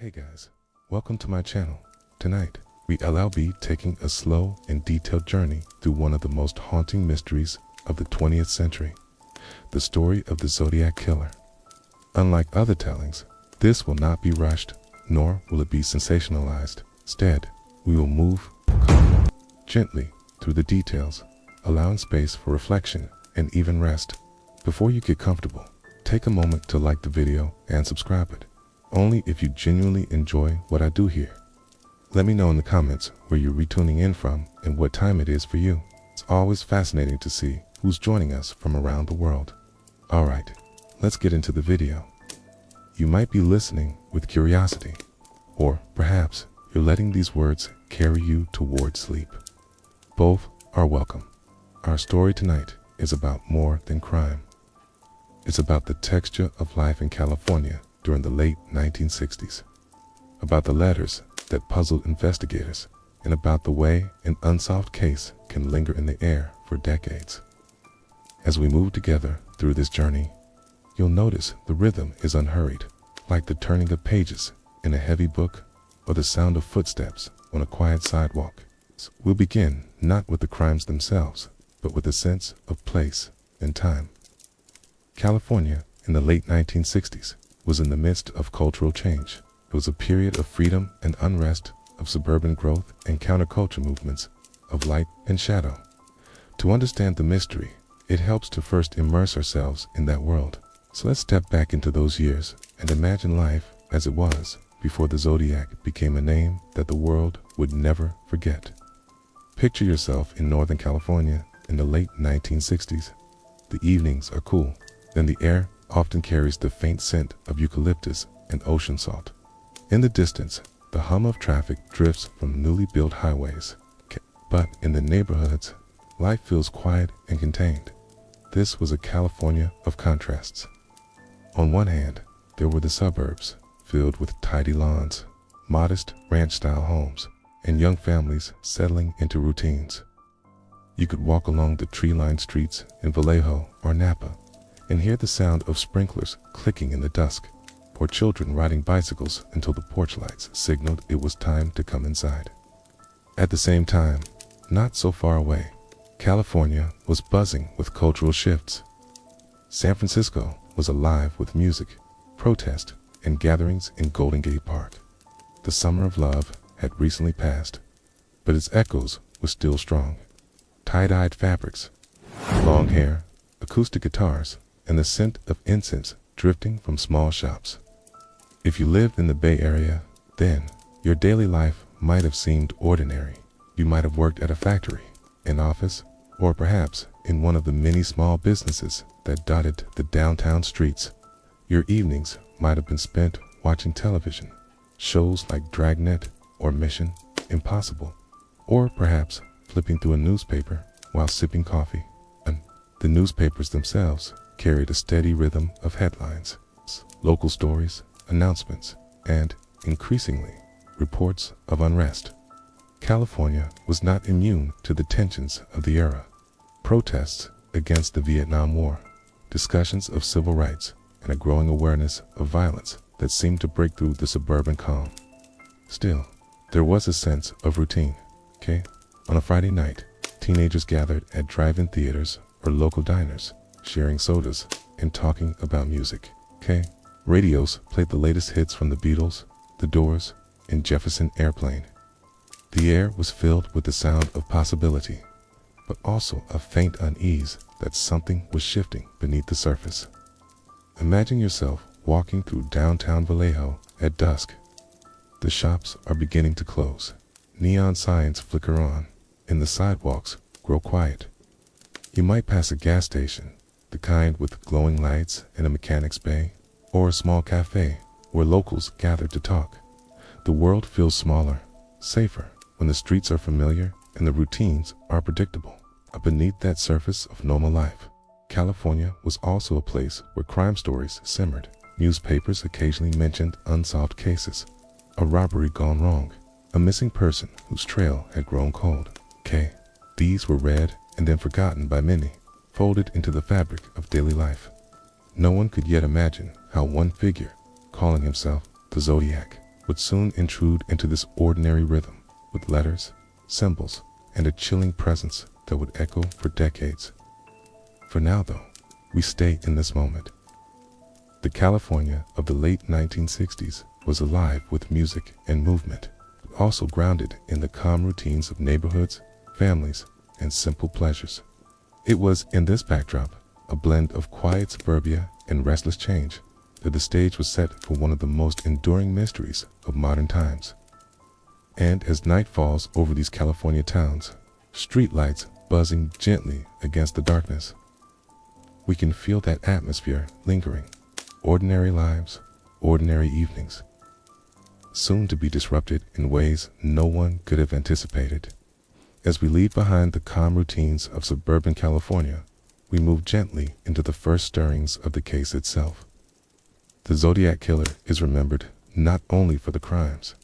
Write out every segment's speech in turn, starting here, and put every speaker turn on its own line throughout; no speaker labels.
Hey guys, welcome to my channel. Tonight, we'll be taking a slow and detailed journey through one of the most haunting mysteries of the 20th century, the story of the Zodiac Killer. Unlike other tellings, this will not be rushed, nor will it be sensationalized. Instead, we will move calmly, gently through the details, allowing space for reflection and even rest. Before you get comfortable, take a moment to like the video and subscribe it. Only if you genuinely enjoy what I do here. Let me know in the comments where you're retuning in from and what time it is for you. It's always fascinating to see who's joining us from around the world. Alright, let's get into the video. You might be listening with curiosity, or perhaps you're letting these words carry you toward sleep. Both are welcome. Our story tonight is about more than crime. It's about the texture of life in California during the late 1960s, about the letters that puzzled investigators, and about the way an unsolved case can linger in the air for decades. As we move together through this journey, you'll notice the rhythm is unhurried, like the turning of pages in a heavy book or the sound of footsteps on a quiet sidewalk. We'll begin not with the crimes themselves, but with a sense of place and time. California in the late 1960s was in the midst of cultural change. It was a period of freedom and unrest, of suburban growth and counterculture movements, of light and shadow. To understand the mystery, it helps to first immerse ourselves in that world. So let's step back into those years and imagine life as it was before the Zodiac became a name that the world would never forget. Picture yourself in Northern California in the late 1960s. The evenings are cool, then the air often carries the faint scent of eucalyptus and ocean salt. In the distance, the hum of traffic drifts from newly built highways. But in the neighborhoods, life feels quiet and contained. This was a California of contrasts. On one hand, there were the suburbs, filled with tidy lawns, modest ranch-style homes, and young families settling into routines. You could walk along the tree-lined streets in Vallejo or Napa and hear the sound of sprinklers clicking in the dusk, or children riding bicycles until the porch lights signaled it was time to come inside. At the same time, not so far away, California was buzzing with cultural shifts. San Francisco was alive with music, protest, and gatherings in Golden Gate Park. The summer of love had recently passed, but its echoes were still strong. Tie-dyed fabrics, long hair, acoustic guitars, and the scent of incense drifting from small shops. If you lived in the Bay Area, then your daily life might have seemed ordinary. You might have worked at a factory, an office, or perhaps in one of the many small businesses that dotted the downtown streets. Your evenings might have been spent watching television, shows like Dragnet or Mission Impossible, or perhaps flipping through a newspaper while sipping coffee. And the newspapers themselves carried a steady rhythm of headlines, local stories, announcements, and, increasingly, reports of unrest. California was not immune to the tensions of the era. Protests against the Vietnam War, discussions of civil rights, and a growing awareness of violence that seemed to break through the suburban calm. Still, there was a sense of routine. On a Friday night, teenagers gathered at drive-in theaters or local diners, sharing sodas and talking about music. Radios played the latest hits from the Beatles, The Doors, and Jefferson Airplane. The air was filled with the sound of possibility, but also a faint unease that something was shifting beneath the surface. Imagine yourself walking through downtown Vallejo at dusk. The shops are beginning to close. Neon signs flicker on, and the sidewalks grow quiet. You might pass a gas station, the kind with glowing lights and a mechanic's bay, or a small cafe where locals gather to talk. The world feels smaller, safer, when the streets are familiar and the routines are predictable. Beneath that surface of normal life, California was also a place where crime stories simmered. Newspapers occasionally mentioned unsolved cases, a robbery gone wrong, a missing person whose trail had grown cold. These were read and then forgotten by many, folded into the fabric of daily life. No one could yet imagine how one figure, calling himself the Zodiac, would soon intrude into this ordinary rhythm with letters, symbols, and a chilling presence that would echo for decades. For now, though, we stay in this moment. The California of the late 1960s was alive with music and movement, but also grounded in the calm routines of neighborhoods, families, and simple pleasures. It was in this backdrop, a blend of quiet suburbia and restless change, that the stage was set for one of the most enduring mysteries of modern times. And as night falls over these California towns, streetlights buzzing gently against the darkness, we can feel that atmosphere lingering. Ordinary lives, ordinary evenings, soon to be disrupted in ways no one could have anticipated. As we leave behind the calm routines of suburban California, we move gently into the first stirrings of the case itself. The Zodiac Killer is remembered not only for the crimes,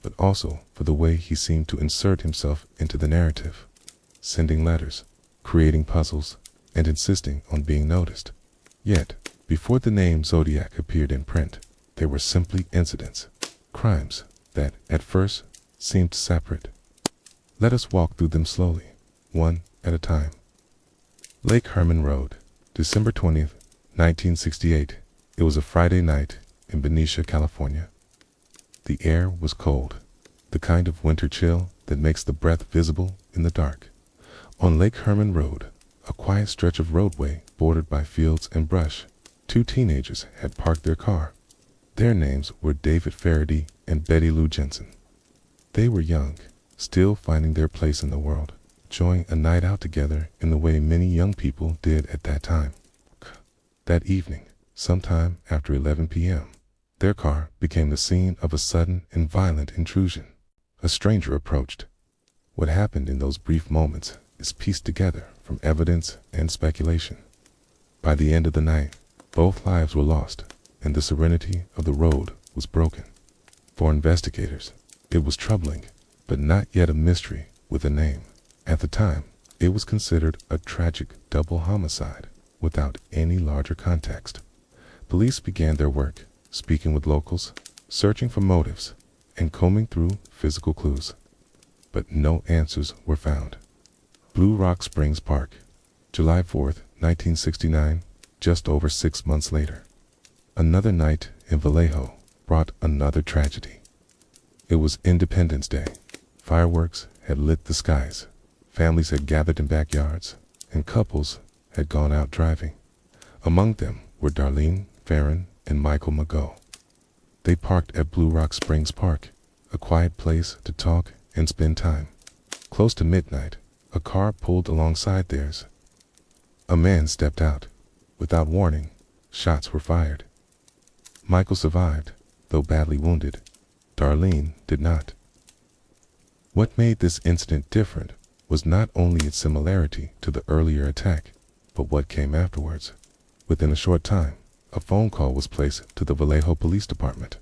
but also for the way he seemed to insert himself into the narrative, sending letters, creating puzzles, and insisting on being noticed. Yet, before the name Zodiac appeared in print, they were simply incidents, crimes that, at first, seemed separate. Let us walk through them slowly, one at a time. Lake Herman Road, December 20th, 1968. It was a Friday night in Benicia, California. The air was cold, the kind of winter chill that makes the breath visible in the dark. On Lake Herman Road, a quiet stretch of roadway bordered by fields and brush, two teenagers had parked their car. Their names were David Faraday and Betty Lou Jensen. They were young, still finding their place in the world, enjoying a night out together in the way many young people did at that time. That evening, sometime after 11 p.m., their car became the scene of a sudden and violent intrusion. A stranger approached. What happened in those brief moments is pieced together from evidence and speculation. By the end of the night, both lives were lost, and the serenity of the road was broken. For investigators, it was troubling, but not yet a mystery with a name. At the time, it was considered a tragic double homicide without any larger context. Police began their work, speaking with locals, searching for motives, and combing through physical clues. But no answers were found. Blue Rock Springs Park, July 4th, 1969, just over 6 months later. Another night in Vallejo brought another tragedy. It was Independence Day. Fireworks had lit the skies. Families had gathered in backyards, and couples had gone out driving. Among them were Darlene Farron and Michael Mago. They parked at Blue Rock Springs Park, a quiet place to talk and spend time. Close to midnight, a car pulled alongside theirs. A man stepped out. Without warning, shots were fired. Michael survived, though badly wounded. Darlene did not. What made this incident different was not only its similarity to the earlier attack, but what came afterwards. Within a short time, a phone call was placed to the Vallejo Police Department.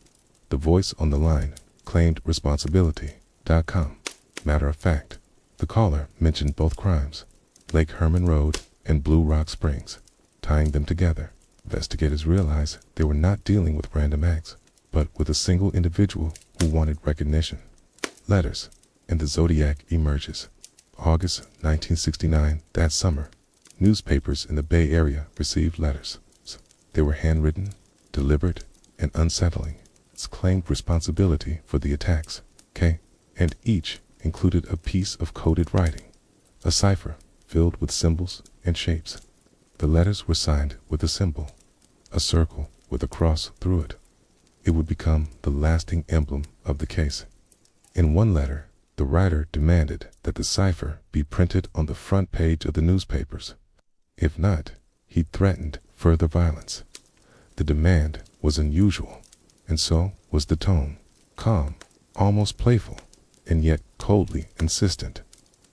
The voice on the line claimed responsibility.com. Matter of fact, the caller mentioned both crimes, Lake Herman Road and Blue Rock Springs. Tying them together, investigators realized they were not dealing with random acts, but with a single individual who wanted recognition. Letters, and the Zodiac emerges. August 1969, that summer, newspapers in the Bay Area received letters. They were handwritten, deliberate, and unsettling. It claimed responsibility for the attacks, and each included a piece of coded writing, a cipher filled with symbols and shapes. The letters were signed with a symbol, a circle with a cross through it. It would become the lasting emblem of the case. In one letter, the writer demanded that the cipher be printed on the front page of the newspapers. If not, he threatened further violence. The demand was unusual, and so was the tone, calm, almost playful, and yet coldly insistent.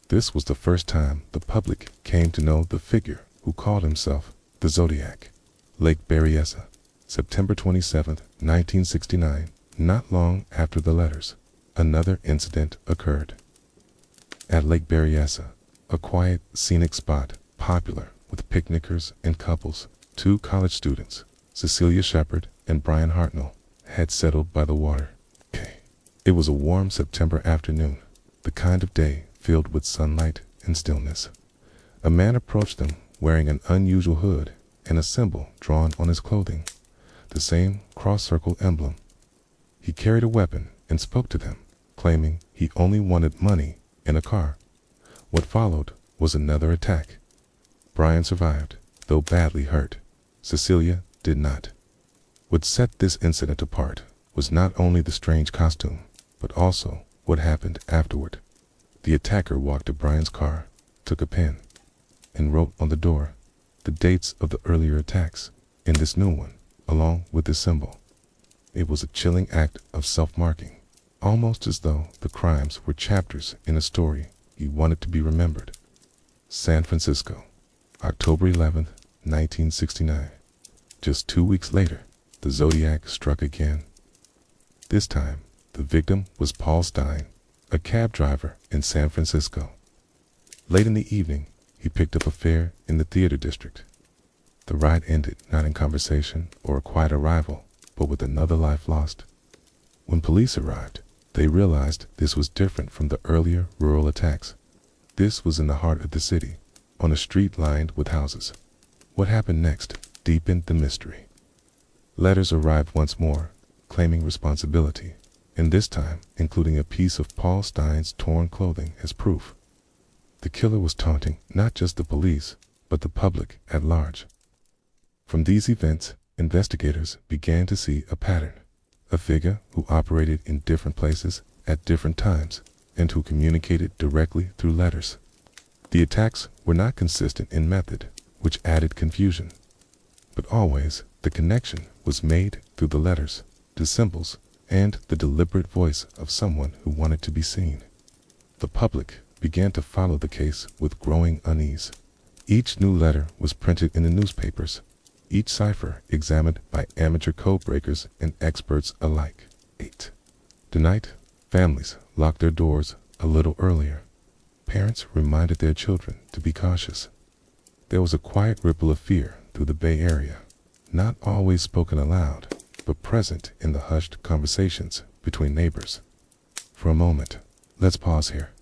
This was the first time the public came to know the figure who called himself the Zodiac. Lake Berryessa, September 27, 1969, not long after the letters, another incident occurred. At Lake Berryessa, a quiet, scenic spot popular with picnickers and couples, two college students, Cecilia Shepard and Brian Hartnell, had settled by the water. It was a warm September afternoon, the kind of day filled with sunlight and stillness. A man approached them wearing an unusual hood and a symbol drawn on his clothing, the same cross-circle emblem. He carried a weapon and spoke to them, claiming he only wanted money and a car. What followed was another attack. Brian survived, though badly hurt. Cecilia did not. What set this incident apart was not only the strange costume, but also what happened afterward. The attacker walked to Brian's car, took a pen, and wrote on the door the dates of the earlier attacks and this new one, along with this symbol. It was a chilling act of self-marking, almost as though the crimes were chapters in a story he wanted to be remembered. San Francisco, October 11th, 1969. Just 2 weeks later, the Zodiac struck again. This time, the victim was Paul Stein, a cab driver in San Francisco. Late in the evening, he picked up a fare in the theater district. The ride ended not in conversation or a quiet arrival, but with another life lost. When police arrived, they realized this was different from the earlier rural attacks. This was in the heart of the city, on a street lined with houses. What happened next deepened the mystery. Letters arrived once more, claiming responsibility, and this time including a piece of Paul Stein's torn clothing as proof. The killer was taunting not just the police, but the public at large. From these events, investigators began to see a pattern. A figure who operated in different places at different times and who communicated directly through letters. The attacks were not consistent in method, which added confusion. But always, the connection was made through the letters, the symbols, and the deliberate voice of someone who wanted to be seen. The public began to follow the case with growing unease. Each new letter was printed in the newspapers, each cipher examined by amateur code breakers and experts alike. 8. Tonight, families locked their doors a little earlier. Parents reminded their children to be cautious. There was a quiet ripple of fear through the Bay Area, not always spoken aloud, but present in the hushed conversations between neighbors. For a moment, let's pause here.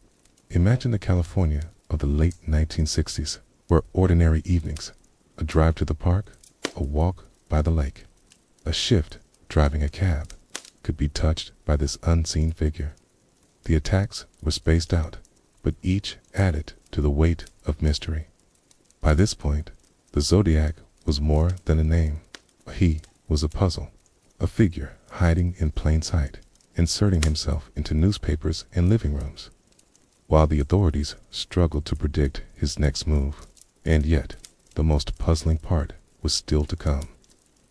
Imagine the California of the late 1960s, where ordinary evenings, a drive to the park, a walk by the lake, a shift driving a cab, could be touched by this unseen figure. The attacks were spaced out, but each added to the weight of mystery. By this point, the Zodiac was more than a name. He was a puzzle, a figure hiding in plain sight, inserting himself into newspapers and living rooms, while the authorities struggled to predict his next move. And yet, the most puzzling part was still to come.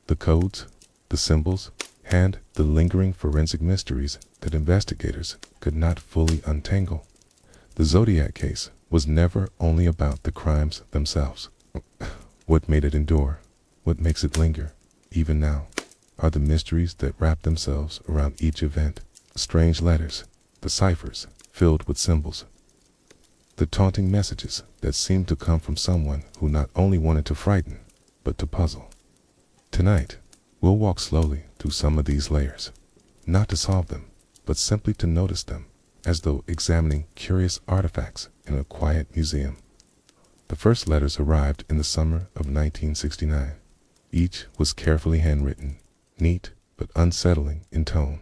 The codes, the symbols, and the lingering forensic mysteries that investigators could not fully untangle. The Zodiac case was never only about the crimes themselves. What made it endure, what makes it linger, even now, are the mysteries that wrap themselves around each event. Strange letters, the ciphers filled with symbols, the taunting messages that seemed to come from someone who not only wanted to frighten, but to puzzle. Tonight, we'll walk slowly through some of these layers, not to solve them, but simply to notice them, as though examining curious artifacts in a quiet museum. The first letters arrived in the summer of 1969. Each was carefully handwritten, neat but unsettling in tone.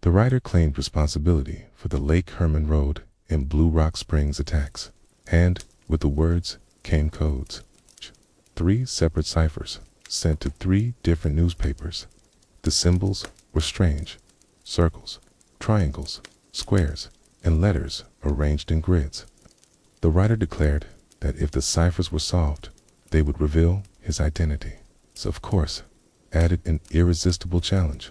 The writer claimed responsibility for the Lake Herman Road and Blue Rock Springs attacks, and with the words came codes. 3 separate ciphers sent to 3 different newspapers. The symbols were strange: circles, triangles, squares, and letters arranged in grids. The writer declared that if the ciphers were solved, they would reveal his identity. So, of course, added an irresistible challenge.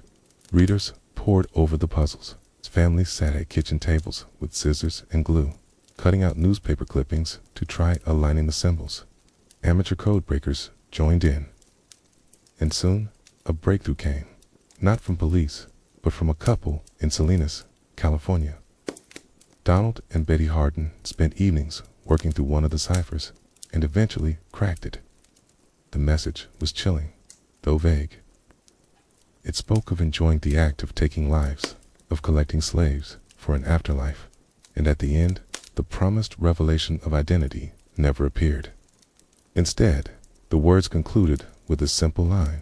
Readers pored over the puzzles. Families sat at kitchen tables with scissors and glue, cutting out newspaper clippings to try aligning the symbols. Amateur code breakers joined in. And soon, a breakthrough came, not from police, but from a couple in Salinas, California. Donald and Betty Harden spent evenings working through one of the ciphers and eventually cracked it. The message was chilling, though vague. It spoke of enjoying the act of taking lives, of collecting slaves for an afterlife, and at the end, the promised revelation of identity never appeared. Instead, the words concluded with a simple line: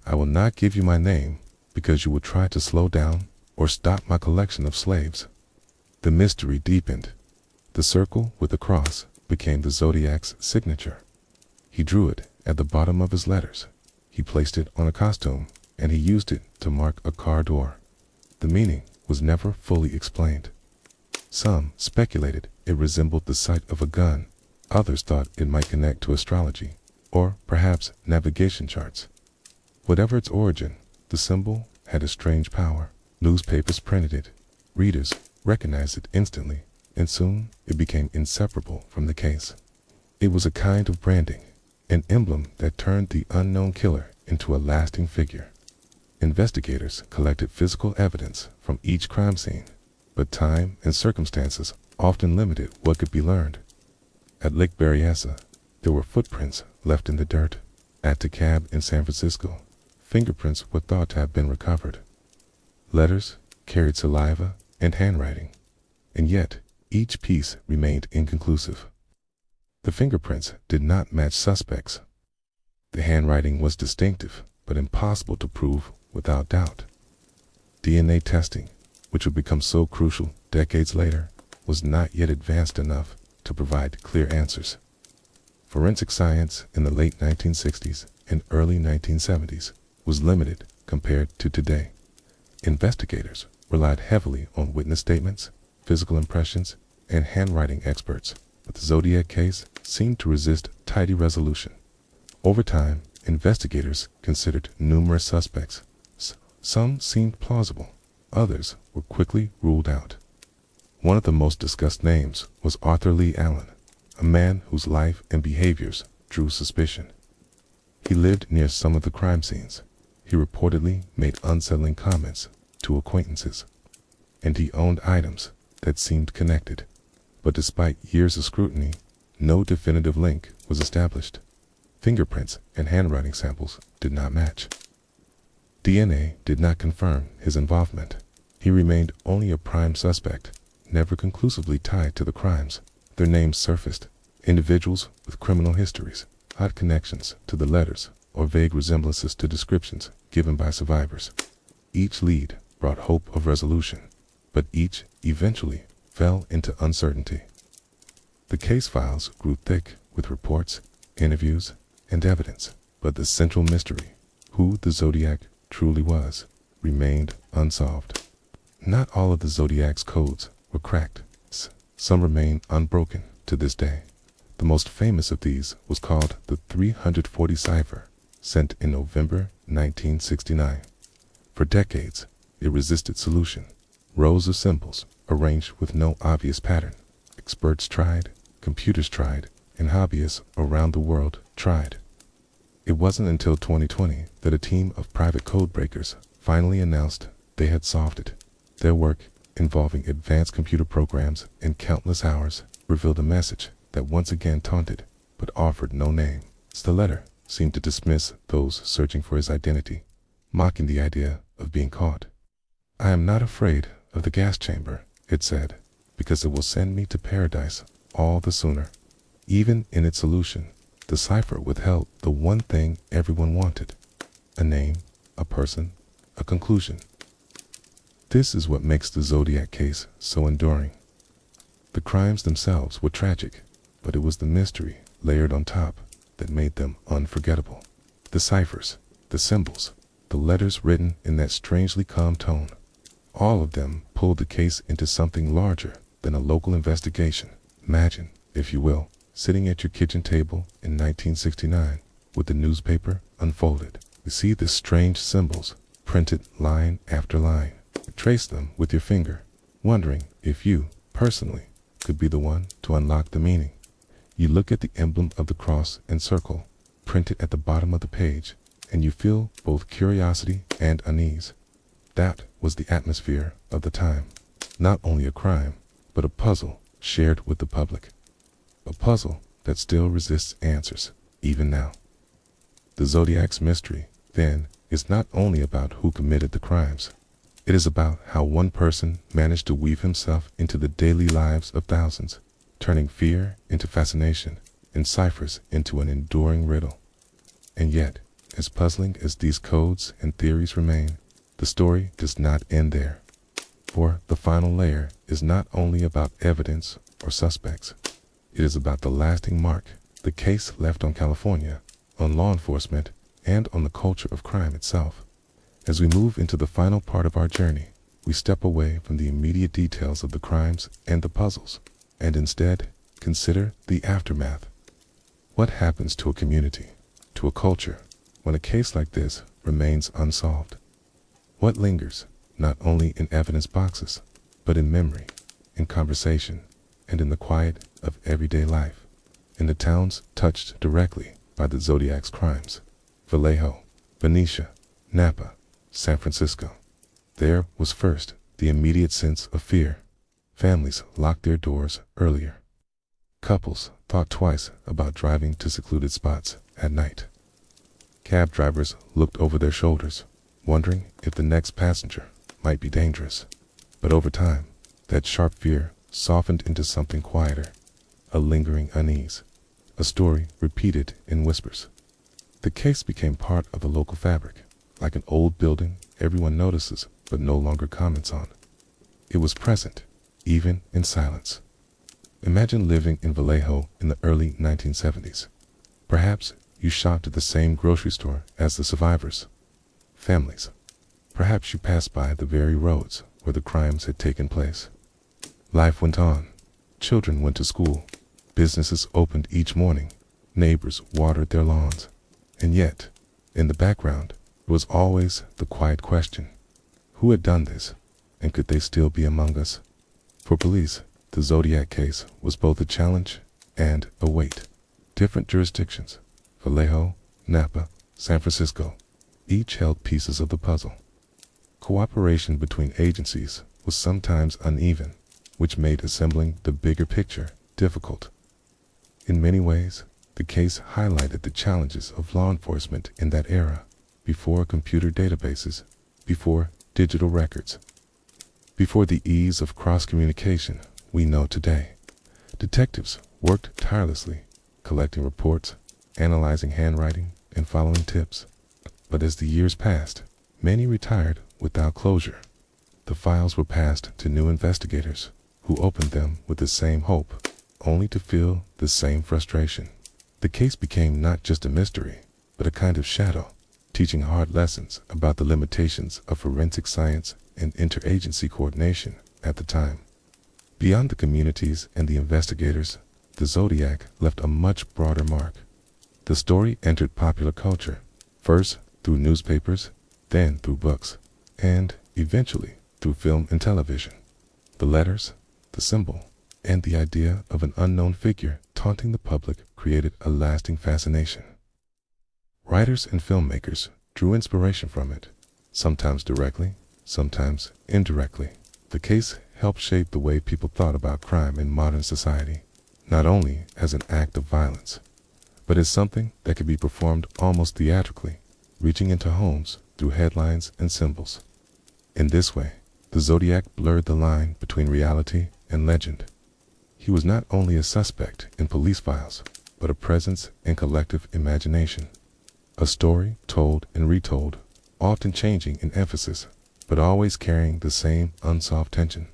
"I will not give you my name because you will try to slow down or stop my collection of slaves." The mystery deepened. The circle with the cross became the Zodiac's signature. He drew it at the bottom of his letters. He placed it on a costume, and he used it to mark a car door. The meaning was never fully explained. Some speculated it resembled the sight of a gun. Others thought it might connect to astrology, or perhaps navigation charts. Whatever its origin, the symbol had a strange power. Newspapers printed it. Readers recognized it instantly, and soon it became inseparable from the case. It was a kind of branding, an emblem that turned the unknown killer into a lasting figure. Investigators collected physical evidence from each crime scene, but time and circumstances often limited what could be learned. At Lake Berryessa, there were footprints left in the dirt. At DeKalb in San Francisco, fingerprints were thought to have been recovered. Letters carried saliva and handwriting, and yet each piece remained inconclusive. The fingerprints did not match suspects. The handwriting was distinctive, but impossible to prove without doubt. DNA testing, which would become so crucial decades later, was not yet advanced enough to provide clear answers. Forensic science in the late 1960s and early 1970s was limited compared to today. Investigators relied heavily on witness statements, physical impressions, and handwriting experts, but the Zodiac case seemed to resist tidy resolution. Over time, investigators considered numerous suspects. Some seemed plausible, others were quickly ruled out. One of the most discussed names was Arthur Lee Allen, a man whose life and behaviors drew suspicion. He lived near some of the crime scenes. He reportedly made unsettling comments to acquaintances, and he owned items that seemed connected. But despite years of scrutiny, no definitive link was established. Fingerprints and handwriting samples did not match. DNA did not confirm his involvement. He remained only a prime suspect, never conclusively tied to the crimes. Their names surfaced: individuals with criminal histories, odd connections to the letters, or vague resemblances to descriptions given by survivors. Each lead brought hope of resolution, but each eventually fell into uncertainty. The case files grew thick with reports, interviews, and evidence, but the central mystery, who the Zodiac truly was, remained unsolved. Not all of the Zodiac's codes were cracked. Some remain unbroken to this day. The most famous of these was called the 340 cipher, sent in November 1969. For decades, it resisted solution. Rows of symbols arranged with no obvious pattern. Experts tried, computers tried, and hobbyists around the world tried. It wasn't until 2020 that a team of private code breakers finally announced they had solved it. Their work, involving advanced computer programs and countless hours, revealed a message that once again taunted, but offered no name. The letter seemed to dismiss those searching for his identity, mocking the idea of being caught. "I am not afraid of the gas chamber," it said, "because it will send me to paradise all the sooner." Even in its solution, the cipher withheld the one thing everyone wanted: a name, a person, a conclusion. This is what makes the Zodiac case so enduring. The crimes themselves were tragic, but it was the mystery layered on top that made them unforgettable. The ciphers, the symbols, the letters written in that strangely calm tone, all of them pulled the case into something larger than a local investigation. Imagine, if you will, sitting at your kitchen table in 1969 with the newspaper unfolded. You see the strange symbols printed line after line. Trace them with your finger, wondering if you, personally, could be the one to unlock the meaning. You look at the emblem of the cross and circle, printed at the bottom of the page, and you feel both curiosity and unease. That was the atmosphere of the time. Not only a crime, but a puzzle shared with the public. A puzzle that still resists answers, even now. The Zodiac's mystery, then, is not only about who committed the crimes. It is about how one person managed to weave himself into the daily lives of thousands, turning fear into fascination and ciphers into an enduring riddle. And yet, as puzzling as these codes and theories remain, the story does not end there. For the final layer is not only about evidence or suspects, it is about the lasting mark the case left on California, on law enforcement, and on the culture of crime itself. As we move into the final part of our journey, we step away from the immediate details of the crimes and the puzzles, and instead consider the aftermath. What happens to a community, to a culture, when a case like this remains unsolved? What lingers, not only in evidence boxes, but in memory, in conversation, and in the quiet of everyday life? In the towns touched directly by the Zodiac's crimes, Vallejo, Benicia, Napa, San Francisco, there was first the immediate sense of fear. Families locked their doors earlier. Couples thought twice about driving to secluded spots at night. Cab drivers looked over their shoulders, wondering if the next passenger might be dangerous. But over time, that sharp fear softened into something quieter, a lingering unease, a story repeated in whispers. The case became part of the local fabric, like an old building everyone notices but no longer comments on. It was present, even in silence. Imagine living in Vallejo in the early 1970s. Perhaps you shopped at the same grocery store as the survivors. Families. Perhaps you passed by the very roads where the crimes had taken place. Life went on. Children went to school. Businesses opened each morning. Neighbors watered their lawns. And yet, in the background, was always the quiet question: who had done this, and could they still be among us? For police, the Zodiac case was both a challenge and a weight. Different jurisdictions, Vallejo, Napa, San Francisco, each held pieces of the puzzle. Cooperation between agencies was sometimes uneven, which made assembling the bigger picture difficult. In many ways, the case highlighted the challenges of law enforcement in that era, before computer databases, before digital records, before the ease of cross-communication we know today. Detectives worked tirelessly, collecting reports, analyzing handwriting, and following tips. But as the years passed, many retired without closure. The files were passed to new investigators, who opened them with the same hope, only to feel the same frustration. The case became not just a mystery, but a kind of shadow, teaching hard lessons about the limitations of forensic science and interagency coordination at the time. Beyond the communities and the investigators, the Zodiac left a much broader mark. The story entered popular culture, first through newspapers, then through books, and eventually through film and television. The letters, the symbol, and the idea of an unknown figure taunting the public created a lasting fascination. Writers and filmmakers drew inspiration from it, sometimes directly, sometimes indirectly. The case helped shape the way people thought about crime in modern society, not only as an act of violence, but as something that could be performed almost theatrically, reaching into homes through headlines and symbols. In this way, the Zodiac blurred the line between reality and legend. He was not only a suspect in police files, but a presence in collective imagination. A story told and retold, often changing in emphasis, but always carrying the same unsolved tension.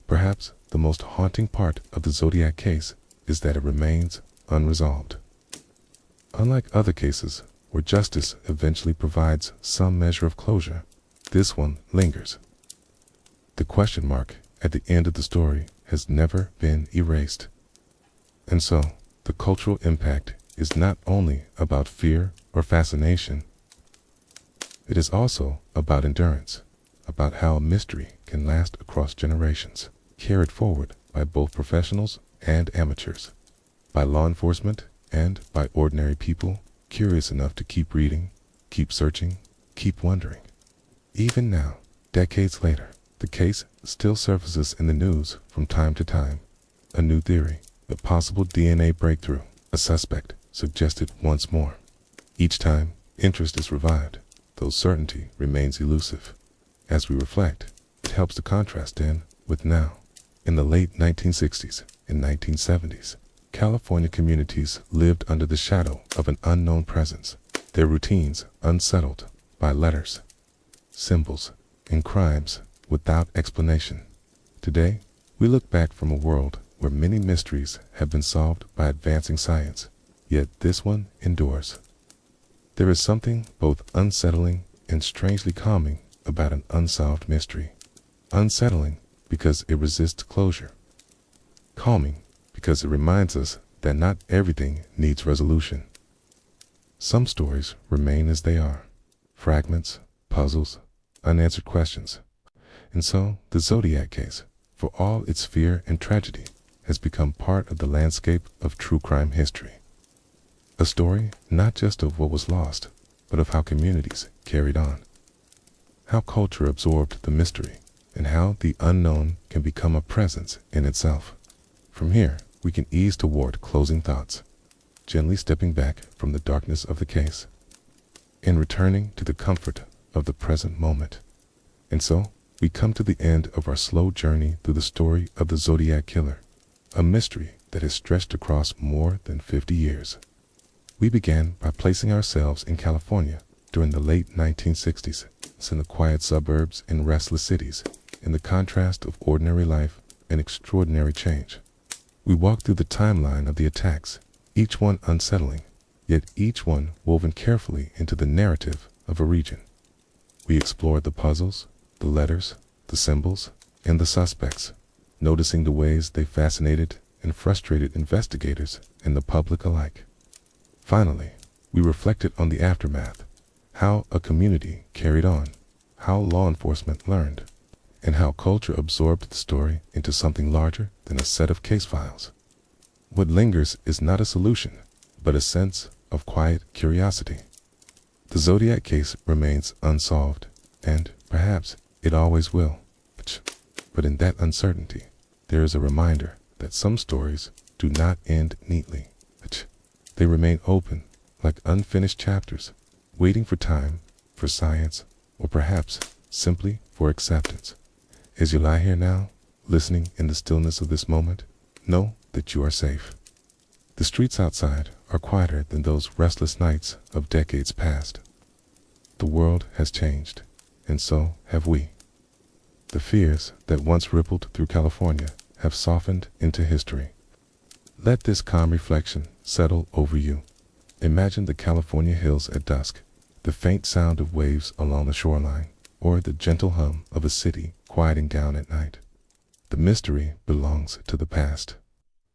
Perhaps the most haunting part of the Zodiac case is that it remains unresolved. Unlike other cases where justice eventually provides some measure of closure, this one lingers. The question mark at the end of the story has never been erased. And so, the cultural impact is not only about fear or fascination, it is also about endurance, about how a mystery can last across generations, carried forward by both professionals and amateurs, by law enforcement and by ordinary people curious enough to keep reading, keep searching, keep wondering. Even now, decades later, the case still surfaces in the news from time to time. A new theory, a possible DNA breakthrough, a suspect suggested once more. Each time, interest is revived, though certainty remains elusive. As we reflect, It helps to contrast then with now. In the late 1960s and 1970s, California communities lived under the shadow of an unknown presence, their routines unsettled by letters, symbols, and crimes without explanation. Today, we look back from a world where many mysteries have been solved by advancing science, yet this one endures. There is something both unsettling and strangely calming about an unsolved mystery. Unsettling because it resists closure. Calming because it reminds us that not everything needs resolution. Some stories remain as they are, fragments, puzzles, unanswered questions. And so, the Zodiac case, for all its fear and tragedy, has become part of the landscape of true crime history. A story not just of what was lost, but of how communities carried on, how culture absorbed the mystery, and how the unknown can become a presence in itself. From here, we can ease toward closing thoughts, gently stepping back from the darkness of the case, and returning to the comfort of the present moment. And so, we come to the end of our slow journey through the story of the Zodiac Killer, a mystery that has stretched across more than 50 years. We began by placing ourselves in California during the late 1960s, in the quiet suburbs and restless cities, in the contrast of ordinary life and extraordinary change. We walked through the timeline of the attacks, each one unsettling, yet each one woven carefully into the narrative of a region. We explored the puzzles, the letters, the symbols, and the suspects, noticing the ways they fascinated and frustrated investigators and the public alike. Finally, we reflected on the aftermath, how a community carried on, how law enforcement learned, and how culture absorbed the story into something larger than a set of case files. What lingers is not a solution, but a sense of quiet curiosity. The Zodiac case remains unsolved, and, perhaps, it always will. But in that uncertainty, there is a reminder that some stories do not end neatly. They remain open, like unfinished chapters, waiting for time, for science, or perhaps simply for acceptance. As you lie here now, listening in the stillness of this moment, know that you are safe. The streets outside are quieter than those restless nights of decades past. The world has changed, and so have we. The fears that once rippled through California have softened into history. Let this calm reflection settle over you. Imagine the California hills at dusk, the faint sound of waves along the shoreline, or the gentle hum of a city quieting down at night. The mystery belongs to the past.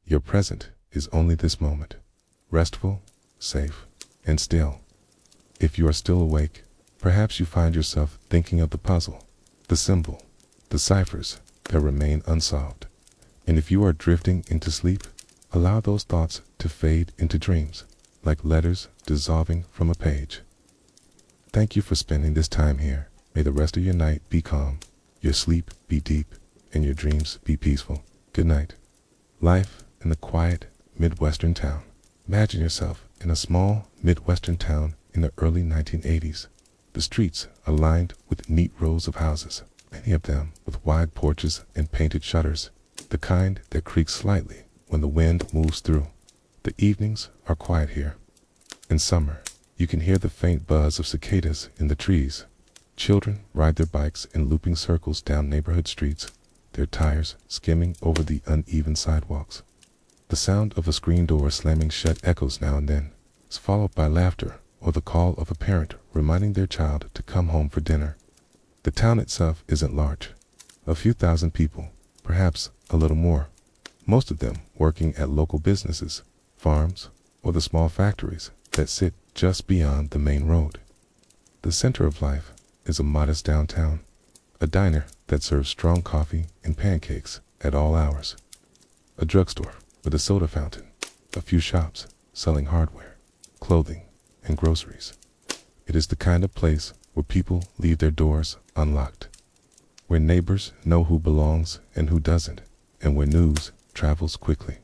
Your present is only this moment, restful, safe, and still. If you are still awake, perhaps you find yourself thinking of the puzzle, the symbol, the ciphers that remain unsolved. And if you are drifting into sleep, allow those thoughts to fade into dreams, like letters dissolving from a page. Thank you for spending this time here. May the rest of your night be calm, your sleep be deep, and your dreams be peaceful. Good night. Life in the quiet Midwestern town. Imagine yourself in a small Midwestern town in the early 1980s. The streets are lined with neat rows of houses, many of them with wide porches and painted shutters, the kind that creak slightly when the wind moves through. The evenings are quiet here. In summer, you can hear the faint buzz of cicadas in the trees. Children ride their bikes in looping circles down neighborhood streets, their tires skimming over the uneven sidewalks. The sound of a screen door slamming shut echoes now and then. It's followed by laughter or the call of a parent reminding their child to come home for dinner. The town itself isn't large. A few thousand people, perhaps a little more. Most of them working at local businesses, farms, or the small factories that sit just beyond the main road. The center of life is a modest downtown, a diner that serves strong coffee and pancakes at all hours, a drugstore with a soda fountain, a few shops selling hardware, clothing, and groceries. It is the kind of place where people leave their doors unlocked, where neighbors know who belongs and who doesn't, and where news travels quickly.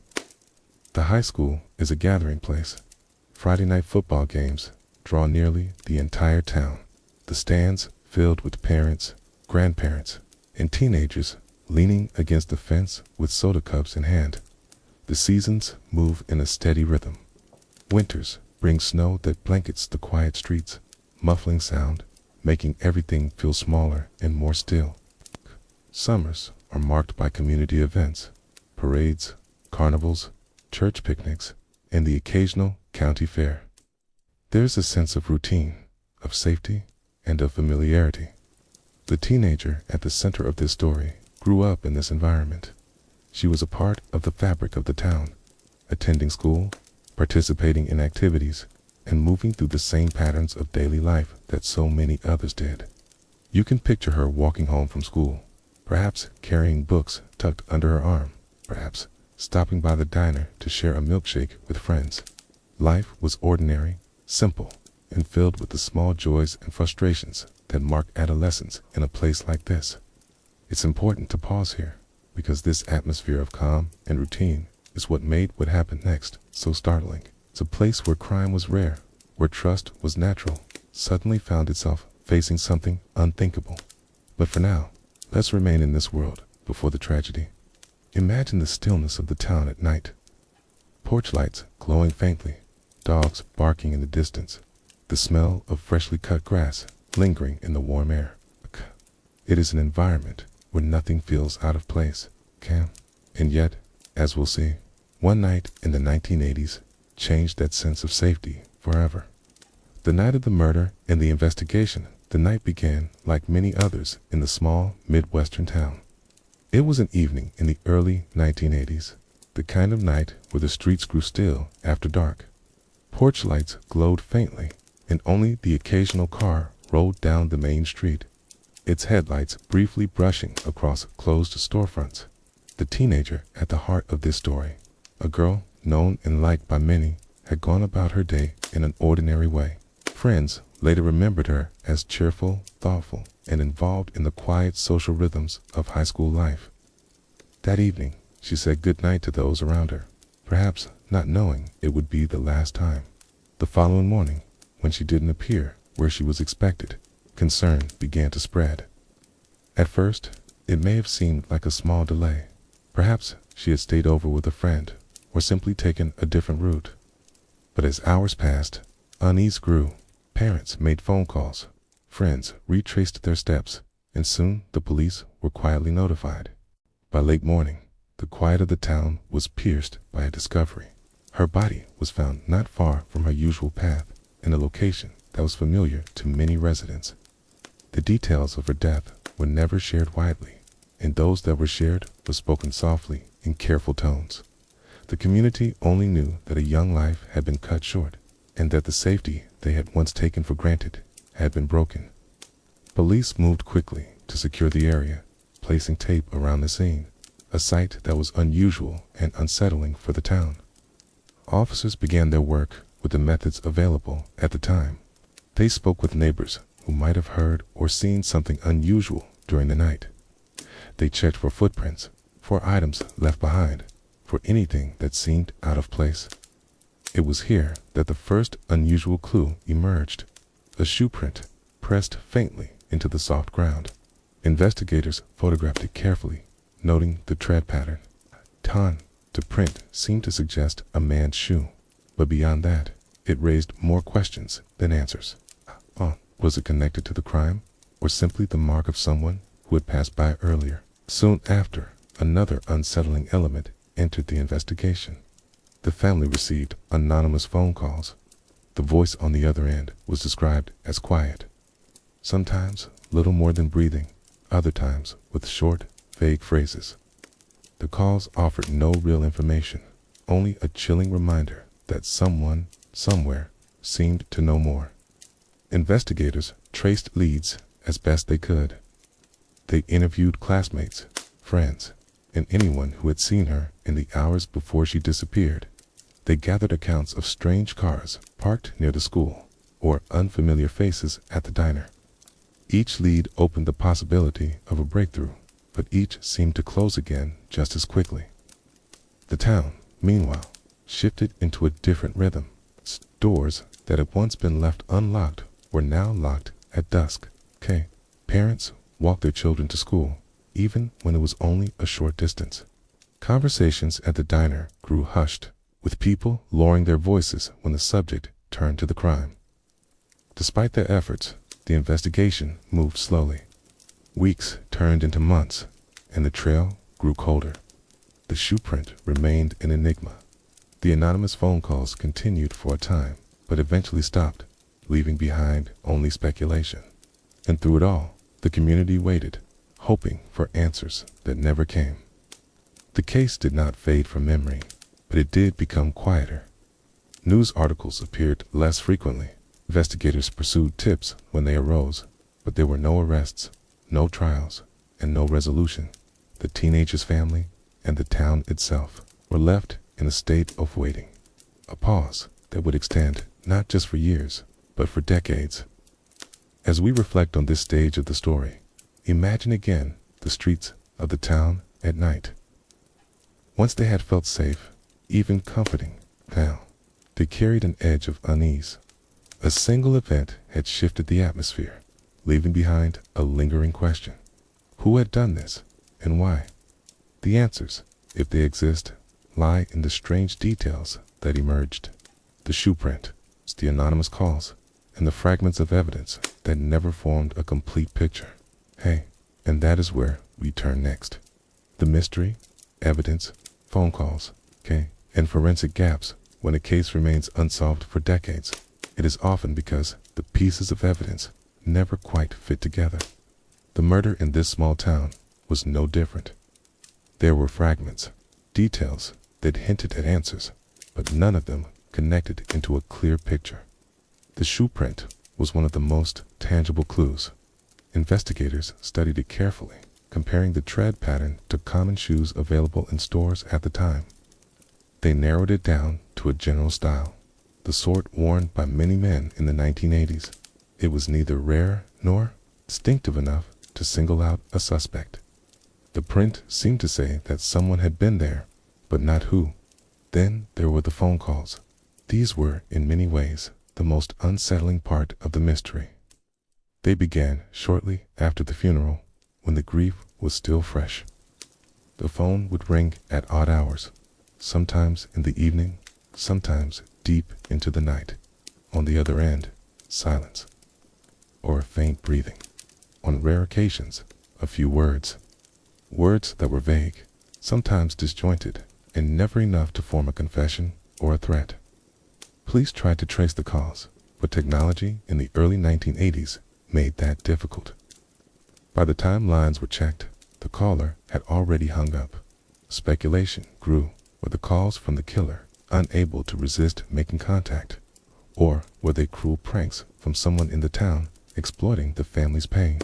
The high school is a gathering place. Friday night football games draw nearly the entire town. The stands filled with parents, grandparents, and teenagers leaning against the fence with soda cups in hand. The seasons move in a steady rhythm. Winters bring snow that blankets the quiet streets, muffling sound, making everything feel smaller and more still. Summers are marked by community events, parades, carnivals, church picnics, and the occasional county fair. There's a sense of routine, of safety, and of familiarity. The teenager at the center of this story grew up in this environment. She was a part of the fabric of the town, attending school, participating in activities, and moving through the same patterns of daily life that so many others did. You can picture her walking home from school, perhaps carrying books tucked under her arm, perhaps stopping by the diner to share a milkshake with friends. Life was ordinary, simple, and filled with the small joys and frustrations that mark adolescence in a place like this. It's important to pause here, because this atmosphere of calm and routine is what made what happened next so startling. It's a place where crime was rare, where trust was natural, suddenly found itself facing something unthinkable. But for now, let's remain in this world before the tragedy. Imagine the stillness of the town at night. Porch lights glowing faintly, dogs barking in the distance, the smell of freshly cut grass lingering in the warm air. It is an environment where nothing feels out of place, and yet, as we'll see, one night in the 1980s changed that sense of safety forever. The night of the murder and the investigation, the night began like many others in the small Midwestern town. It was an evening in the early 1980s, the kind of night where the streets grew still after dark. Porch lights glowed faintly, and only the occasional car rolled down the main street, its headlights briefly brushing across closed storefronts. The teenager at the heart of this story, a girl known and liked by many, had gone about her day in an ordinary way. Friends later remembered her as cheerful, thoughtful, and involved in the quiet social rhythms of high school life. That evening, she said goodnight to those around her, perhaps not knowing it would be the last time. The following morning, when she didn't appear where she was expected, concern began to spread. At first, it may have seemed like a small delay. Perhaps she had stayed over with a friend, or simply taken a different route. But as hours passed, unease grew. Parents made phone calls, friends retraced their steps, and soon the police were quietly notified. By late morning, the quiet of the town was pierced by a discovery. Her body was found not far from her usual path, in a location that was familiar to many residents. The details of her death were never shared widely, and those that were shared were spoken softly in careful tones. The community only knew that a young life had been cut short, and that the safety they had once taken for granted had been broken. Police moved quickly to secure the area, placing tape around the scene, a sight that was unusual and unsettling for the town. Officers began their work with the methods available at the time. They spoke with neighbors who might have heard or seen something unusual during the night. They checked for footprints, for items left behind, for anything that seemed out of place. It was here that the first unusual clue emerged, a shoe print pressed faintly into the soft ground. Investigators photographed it carefully, noting the tread pattern. The print seemed to suggest a man's shoe, but beyond that, it raised more questions than answers. Was it connected to the crime, or simply the mark of someone who had passed by earlier? Soon after, another unsettling element entered the investigation. The family received anonymous phone calls. The voice on the other end was described as quiet, sometimes little more than breathing, other times with short, vague phrases. The calls offered no real information, only a chilling reminder that someone, somewhere, seemed to know more. Investigators traced leads as best they could. They interviewed classmates, friends, and anyone who had seen her in the hours before she disappeared. They gathered accounts of strange cars parked near the school, or unfamiliar faces at the diner. Each lead opened the possibility of a breakthrough, but each seemed to close again just as quickly. The town, meanwhile, shifted into a different rhythm. Doors that had once been left unlocked were now locked at dusk. Parents walked their children to school, even when it was only a short distance. Conversations at the diner grew hushed, with people lowering their voices when the subject turned to the crime. Despite their efforts, the investigation moved slowly. Weeks turned into months, and the trail grew colder. The shoe print remained an enigma. The anonymous phone calls continued for a time, but eventually stopped, leaving behind only speculation. And through it all, the community waited, hoping for answers that never came. The case did not fade from memory, but it did become quieter. News articles appeared less frequently. Investigators pursued tips when they arose, but there were no arrests, no trials, and no resolution. The teenager's family and the town itself were left in a state of waiting, a pause that would extend not just for years, but for decades. As we reflect on this stage of the story, imagine again the streets of the town at night. Once they had felt safe, even comforting, now they carried an edge of unease. A single event had shifted the atmosphere, leaving behind a lingering question. Who had done this, and why? The answers, if they exist, lie in the strange details that emerged. The shoe print, the anonymous calls, and the fragments of evidence that never formed a complete picture. Hey, and that is where we turn next. The mystery, evidence, phone calls, and forensic gaps. When a case remains unsolved for decades, it is often because the pieces of evidence never quite fit together. The murder in this small town was no different. There were fragments, details that hinted at answers, but none of them connected into a clear picture. The shoe print was one of the most tangible clues. Investigators studied it carefully, comparing the tread pattern to common shoes available in stores at the time. They narrowed it down to a general style, the sort worn by many men in the 1980s. It was neither rare nor distinctive enough to single out a suspect. The print seemed to say that someone had been there, but not who. Then there were the phone calls. These were, in many ways, the most unsettling part of the mystery. They began shortly after the funeral, when the grief was still fresh. The phone would ring at odd hours, sometimes in the evening, sometimes deep into the night. On the other end, silence, or a faint breathing. On rare occasions, a few words. Words that were vague, sometimes disjointed, and never enough to form a confession or a threat. Police tried to trace the cause, but technology in the early 1980s made that difficult. By the time lines were checked, the caller had already hung up. Speculation grew. Were the calls from the killer unable to resist making contact? Or were they cruel pranks from someone in the town exploiting the family's pain?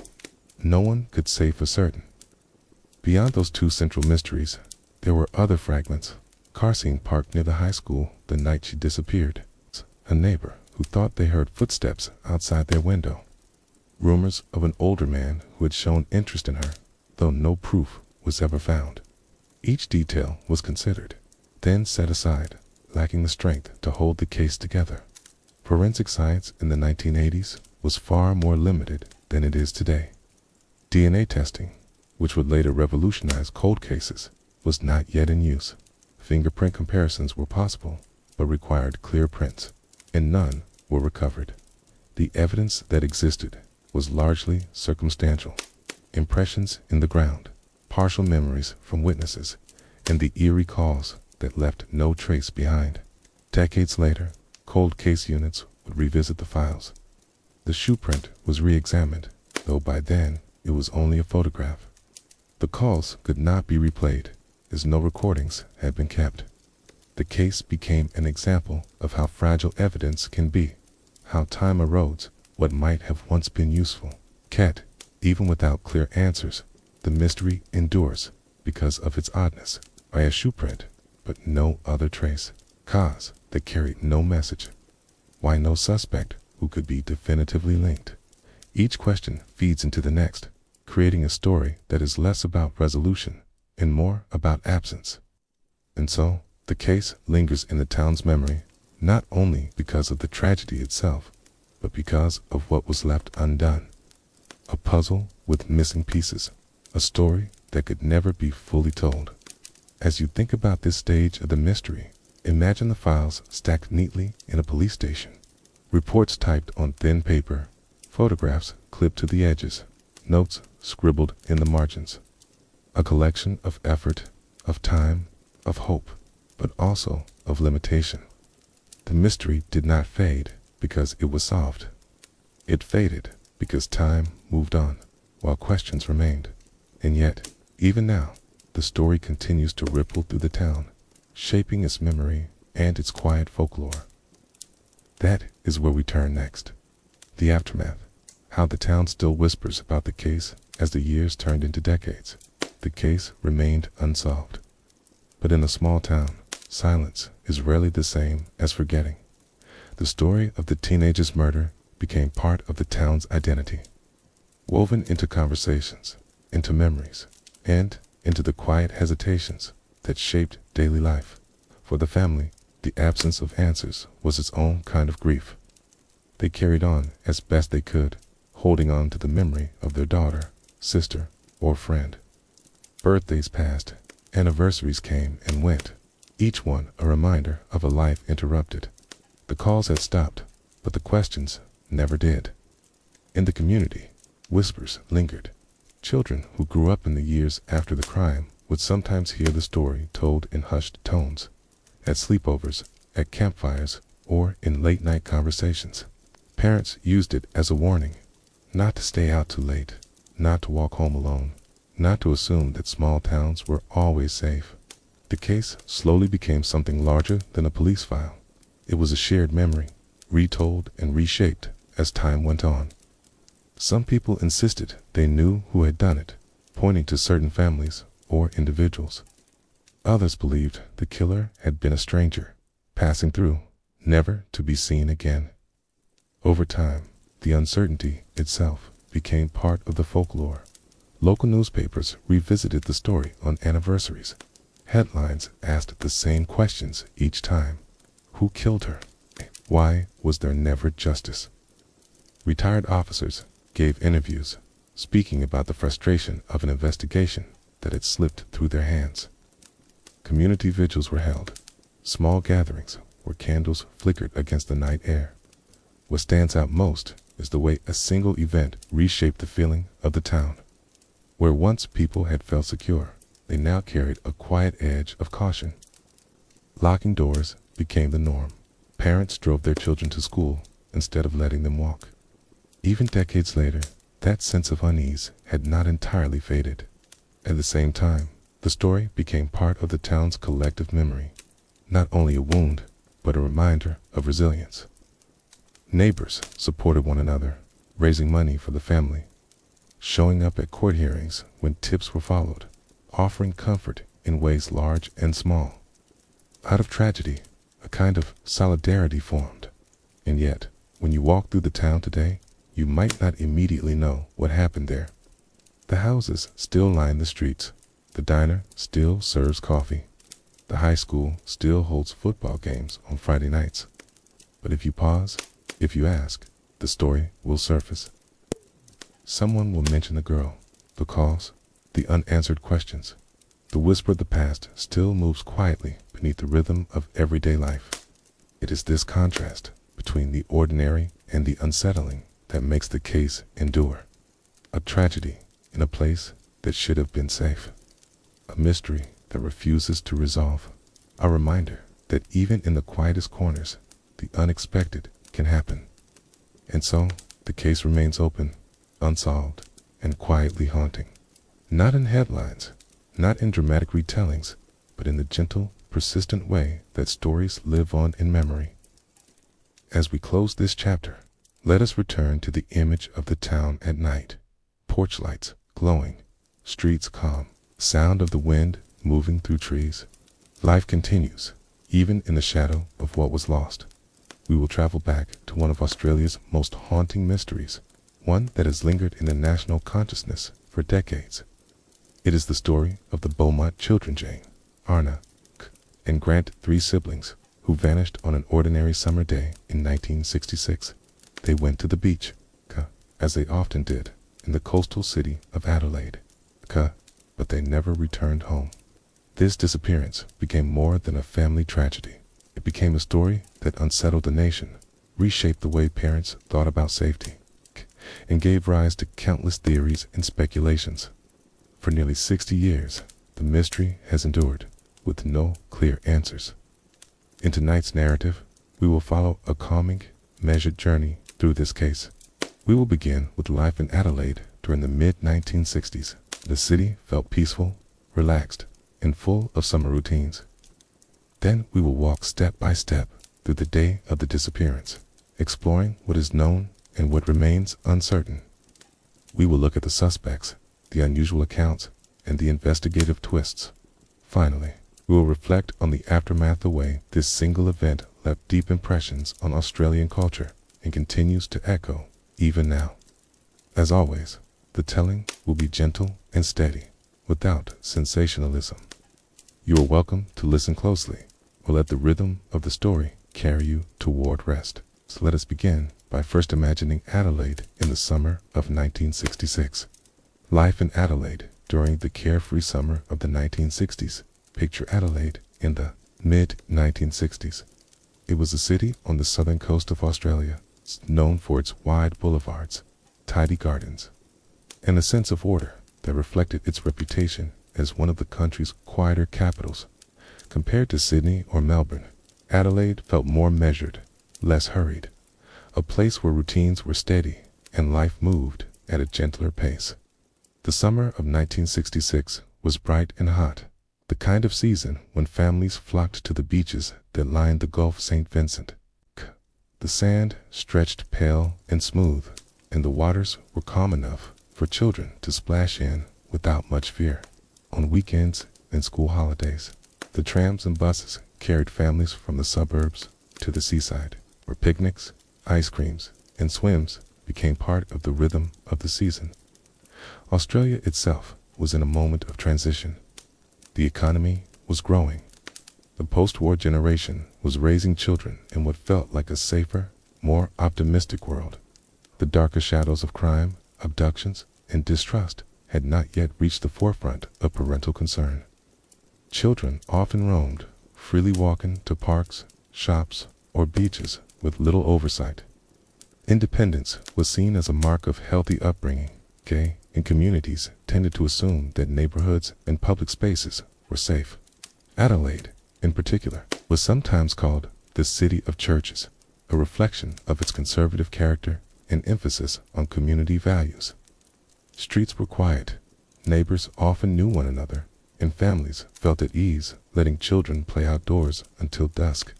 No one could say for certain. Beyond those two central mysteries, there were other fragments. Car scene parked near the high school the night she disappeared. A neighbor who thought they heard footsteps outside their window. Rumors of an older man who had shown interest in her, though no proof was ever found. Each detail was considered, then set aside, lacking the strength to hold the case together. Forensic science in the 1980s was far more limited than it is today. DNA testing, which would later revolutionize cold cases, was not yet in use. Fingerprint comparisons were possible, but required clear prints, and none were recovered. The evidence that existed was largely circumstantial. Impressions in the ground, partial memories from witnesses, and the eerie calls that left no trace behind. Decades later, cold case units would revisit the files. The shoe print was re-examined, though by then it was only a photograph. The calls could not be replayed, as no recordings had been kept. The case became an example of how fragile evidence can be, how time erodes what might have once been useful. Yet, even without clear answers, the mystery endures because of its oddness. By a shoe print, but no other trace. Cause that carried no message. Why no suspect who could be definitively linked? Each question feeds into the next, creating a story that is less about resolution and more about absence. And so, the case lingers in the town's memory, not only because of the tragedy itself, but because of what was left undone. A puzzle with missing pieces, a story that could never be fully told. As you think about this stage of the mystery, imagine the files stacked neatly in a police station, reports typed on thin paper, photographs clipped to the edges, notes scribbled in the margins. A collection of effort, of time, of hope, but also of limitation. The mystery did not fade because it was solved. It faded because time moved on, while questions remained. And yet, even now, the story continues to ripple through the town, shaping its memory and its quiet folklore. That is where we turn next. The aftermath. How the town still whispers about the case as the years turned into decades. The case remained unsolved. But in a small town, silence is rarely the same as forgetting. The story of the teenager's murder became part of the town's identity, woven into conversations, into memories, and into the quiet hesitations that shaped daily life. For the family, the absence of answers was its own kind of grief. They carried on as best they could, holding on to the memory of their daughter, sister, or friend. Birthdays passed, anniversaries came and went, each one a reminder of a life interrupted. The calls had stopped, but the questions never did. In the community, whispers lingered. Children who grew up in the years after the crime would sometimes hear the story told in hushed tones, at sleepovers, at campfires, or in late-night conversations. Parents used it as a warning, not to stay out too late, not to walk home alone, not to assume that small towns were always safe. The case slowly became something larger than a police file. It was a shared memory, retold and reshaped as time went on. Some people insisted they knew who had done it, pointing to certain families or individuals. Others believed the killer had been a stranger, passing through, never to be seen again. Over time, the uncertainty itself became part of the folklore. Local newspapers revisited the story on anniversaries. Headlines asked the same questions each time. Who killed her? Why was there never justice? Retired officers gave interviews, speaking about the frustration of an investigation that had slipped through their hands. Community vigils were held, small gatherings where candles flickered against the night air. What stands out most is the way a single event reshaped the feeling of the town. Where once people had felt secure, they now carried a quiet edge of caution. Locking doors became the norm. Parents drove their children to school instead of letting them walk. Even decades later, that sense of unease had not entirely faded. At the same time, the story became part of the town's collective memory, not only a wound, but a reminder of resilience. Neighbors supported one another, raising money for the family, showing up at court hearings when tips were followed, offering comfort in ways large and small. Out of tragedy, a kind of solidarity formed. And yet, when you walk through the town today, you might not immediately know what happened there. The houses still line the streets. The diner still serves coffee. The high school still holds football games on Friday nights. But if you pause, if you ask, the story will surface. Someone will mention the girl, the calls, the unanswered questions. The whisper of the past still moves quietly beneath the rhythm of everyday life. It is this contrast between the ordinary and the unsettling that makes the case endure. A tragedy in a place that should have been safe. A mystery that refuses to resolve. A reminder that even in the quietest corners, the unexpected can happen. And so, the case remains open, unsolved, and quietly haunting. Not in headlines, not in dramatic retellings, but in the gentle, persistent way that stories live on in memory. As we close this chapter, let us return to the image of the town at night. Porch lights glowing, streets calm, sound of the wind moving through trees. Life continues, even in the shadow of what was lost. We will travel back to one of Australia's most haunting mysteries, one that has lingered in the national consciousness for decades. It is the story of the Beaumont children, Jane, Arna, and Grant, 3 siblings, who vanished on an ordinary summer day in 1966. They went to the beach, as they often did, in the coastal city of Adelaide. but they never returned home. This disappearance became more than a family tragedy. It became a story that unsettled the nation, reshaped the way parents thought about safety, and gave rise to countless theories and speculations. For nearly 60 years, the mystery has endured, with no clear answers. In tonight's narrative, we will follow a calming, measured journey through this case. We will begin with life in Adelaide during the mid-1960s. The city felt peaceful, relaxed, and full of summer routines. Then we will walk step by step through the day of the disappearance, exploring what is known and what remains uncertain. We will look at the suspects, the unusual accounts, and the investigative twists. Finally, we will reflect on the aftermath, the way this single event left deep impressions on Australian culture and continues to echo even now. As always, the telling will be gentle and steady, without sensationalism. You are welcome to listen closely, or let the rhythm of the story carry you toward rest. So let us begin by first imagining Adelaide in the summer of 1966. Life in Adelaide during the carefree summer of the 1960s. Picture Adelaide in the mid-1960s. It was a city on the southern coast of Australia, known for its wide boulevards, tidy gardens, and a sense of order that reflected its reputation as one of the country's quieter capitals. Compared to Sydney or Melbourne, Adelaide felt more measured, less hurried, a place where routines were steady and life moved at a gentler pace. The summer of 1966 was bright and hot, the kind of season when families flocked to the beaches that lined the Gulf St. Vincent. The sand stretched pale and smooth, and the waters were calm enough for children to splash in without much fear. On weekends and school holidays, the trams and buses carried families from the suburbs to the seaside, where picnics, ice creams, and swims became part of the rhythm of the season. Australia itself was in a moment of transition. The economy was growing. The post-war generation was raising children in what felt like a safer, more optimistic world. The darker shadows of crime, abductions, and distrust had not yet reached the forefront of parental concern. Children often roamed, freely walking to parks, shops, or beaches with little oversight. Independence was seen as a mark of healthy upbringing, and communities tended to assume that neighborhoods and public spaces were safe. Adelaide, in particular, was sometimes called the City of Churches, a reflection of its conservative character and emphasis on community values. Streets were quiet, neighbors often knew one another, and families felt at ease letting children play outdoors until dusk.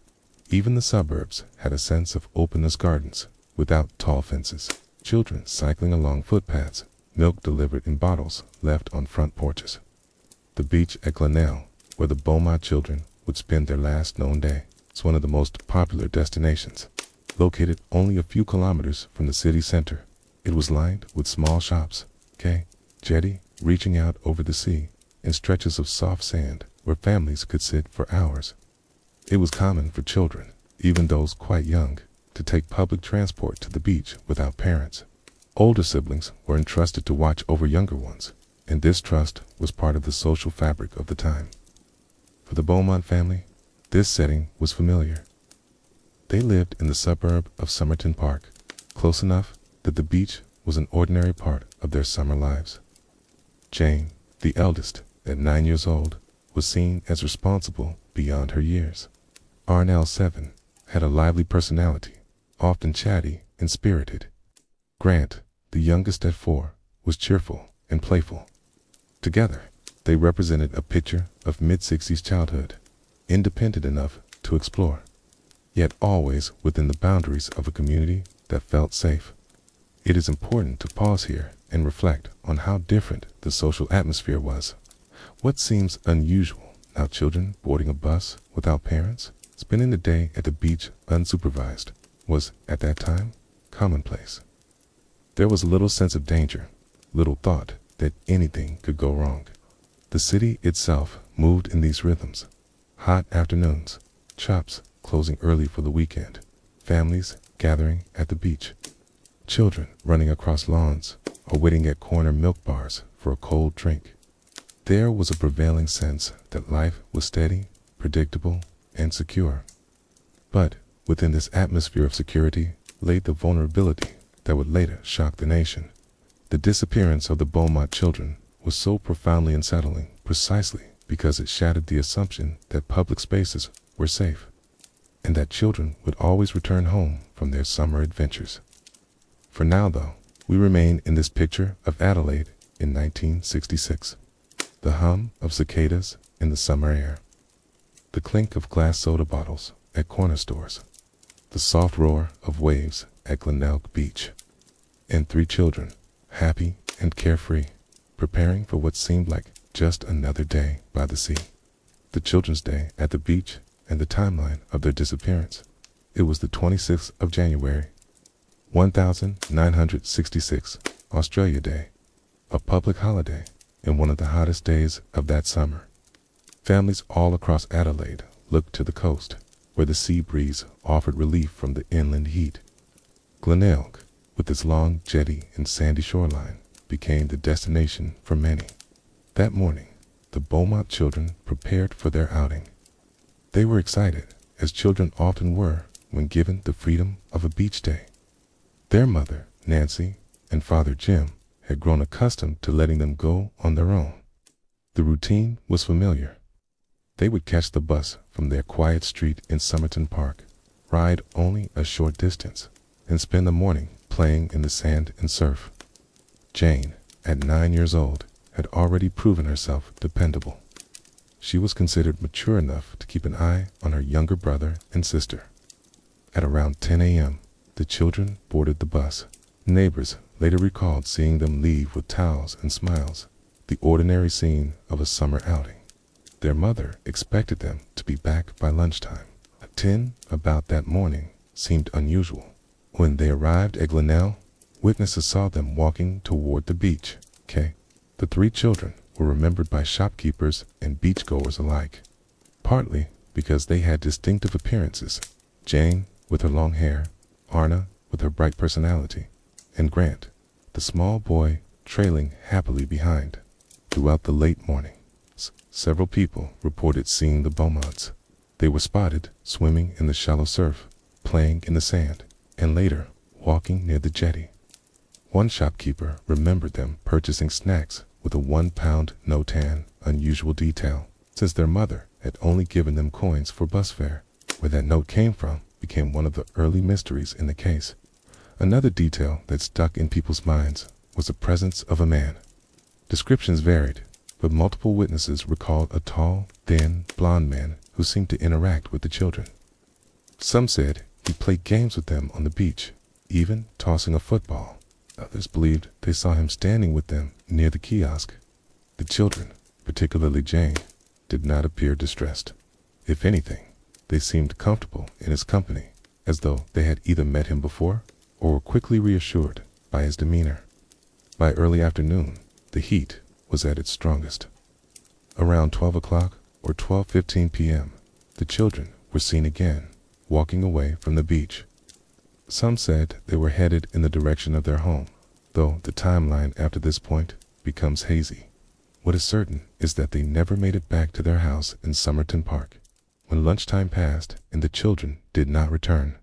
Even the suburbs had a sense of openness, gardens without tall fences, children cycling along footpaths, milk delivered in bottles left on front porches. The beach at Glenelg, where the Beaumont children would spend their last known day, is one of the most popular destinations. Located only a few kilometers from the city center, it was lined with small shops, jetty reaching out over the sea, and stretches of soft sand where families could sit for hours. It was common for children, even those quite young, to take public transport to the beach without parents. Older siblings were entrusted to watch over younger ones, and this trust was part of the social fabric of the time. For the Beaumont family, this setting was familiar. They lived in the suburb of Somerton Park, close enough that the beach was an ordinary part of their summer lives. Jane, the eldest, at 9 years old, was seen as responsible beyond her years. Arnell, 7, had a lively personality, often chatty and spirited. Grant, the youngest at 4, was cheerful and playful. Together, they represented a picture of mid-60s childhood, independent enough to explore, yet always within the boundaries of a community that felt safe. It is important to pause here and reflect on how different the social atmosphere was. What seems unusual, now children boarding a bus without parents, spending the day at the beach unsupervised, was, at that time, commonplace. There was little sense of danger, little thought that anything could go wrong. The city itself moved in these rhythms. Hot afternoons, shops closing early for the weekend, families gathering at the beach, children running across lawns or waiting at corner milk bars for a cold drink. There was a prevailing sense that life was steady, predictable, and secure. But within this atmosphere of security lay the vulnerability that would later shock the nation. The disappearance of the Beaumont children was so profoundly unsettling precisely because it shattered the assumption that public spaces were safe, and that children would always return home from their summer adventures. For now, though, we remain in this picture of Adelaide in 1966. The hum of cicadas in the summer air, the clink of glass soda bottles at corner stores, the soft roar of waves at Glenelg Beach, and three children, happy and carefree, preparing for what seemed like just another day by the sea. The children's day at the beach and the timeline of their disappearance. It was the 26th of January, 1966, Australia Day, a public holiday and one of the hottest days of that summer. Families all across Adelaide looked to the coast, where the sea breeze offered relief from the inland heat. Glenelg, with its long jetty and sandy shoreline, became the destination for many. That morning, the Beaumont children prepared for their outing. They were excited, as children often were when given the freedom of a beach day. Their mother, Nancy, and father, Jim, had grown accustomed to letting them go on their own. The routine was familiar. They would catch the bus from their quiet street in Somerton Park, ride only a short distance, and spend the morning playing in the sand and surf. Jane, at 9 years old, had already proven herself dependable. She was considered mature enough to keep an eye on her younger brother and sister. At around 10 a.m., the children boarded the bus. Neighbors later recalled seeing them leave with towels and smiles, the ordinary scene of a summer outing. Their mother expected them to be back by lunchtime. At 10 about that morning seemed unusual. When they arrived at Glenelg, witnesses saw them walking toward the beach. The three children were remembered by shopkeepers and beachgoers alike, partly because they had distinctive appearances. Jane, with her long hair, Arna, with her bright personality, and Grant, the small boy, trailing happily behind. Throughout the late morning, several people reported seeing the Beaumonts. They were spotted swimming in the shallow surf, playing in the sand, and later walking near the jetty. One shopkeeper remembered them purchasing snacks with a 1-pound no-tan, unusual detail, since their mother had only given them coins for bus fare. Where that note came from became one of the early mysteries in the case. Another detail that stuck in people's minds was the presence of a man. Descriptions varied, but multiple witnesses recalled a tall, thin, blond man who seemed to interact with the children. Some said he played games with them on the beach, even tossing a football. Others believed they saw him standing with them near the kiosk. The children, particularly Jane, did not appear distressed. If anything, they seemed comfortable in his company, as though they had either met him before or were quickly reassured by his demeanor. By early afternoon, the heat was at its strongest. Around 12 o'clock or 12:15 p.m., the children were seen again, walking away from the beach. Some said they were headed in the direction of their home, though the timeline after this point becomes hazy. What is certain is that they never made it back to their house in Somerton Park. When lunchtime passed and the children did not return,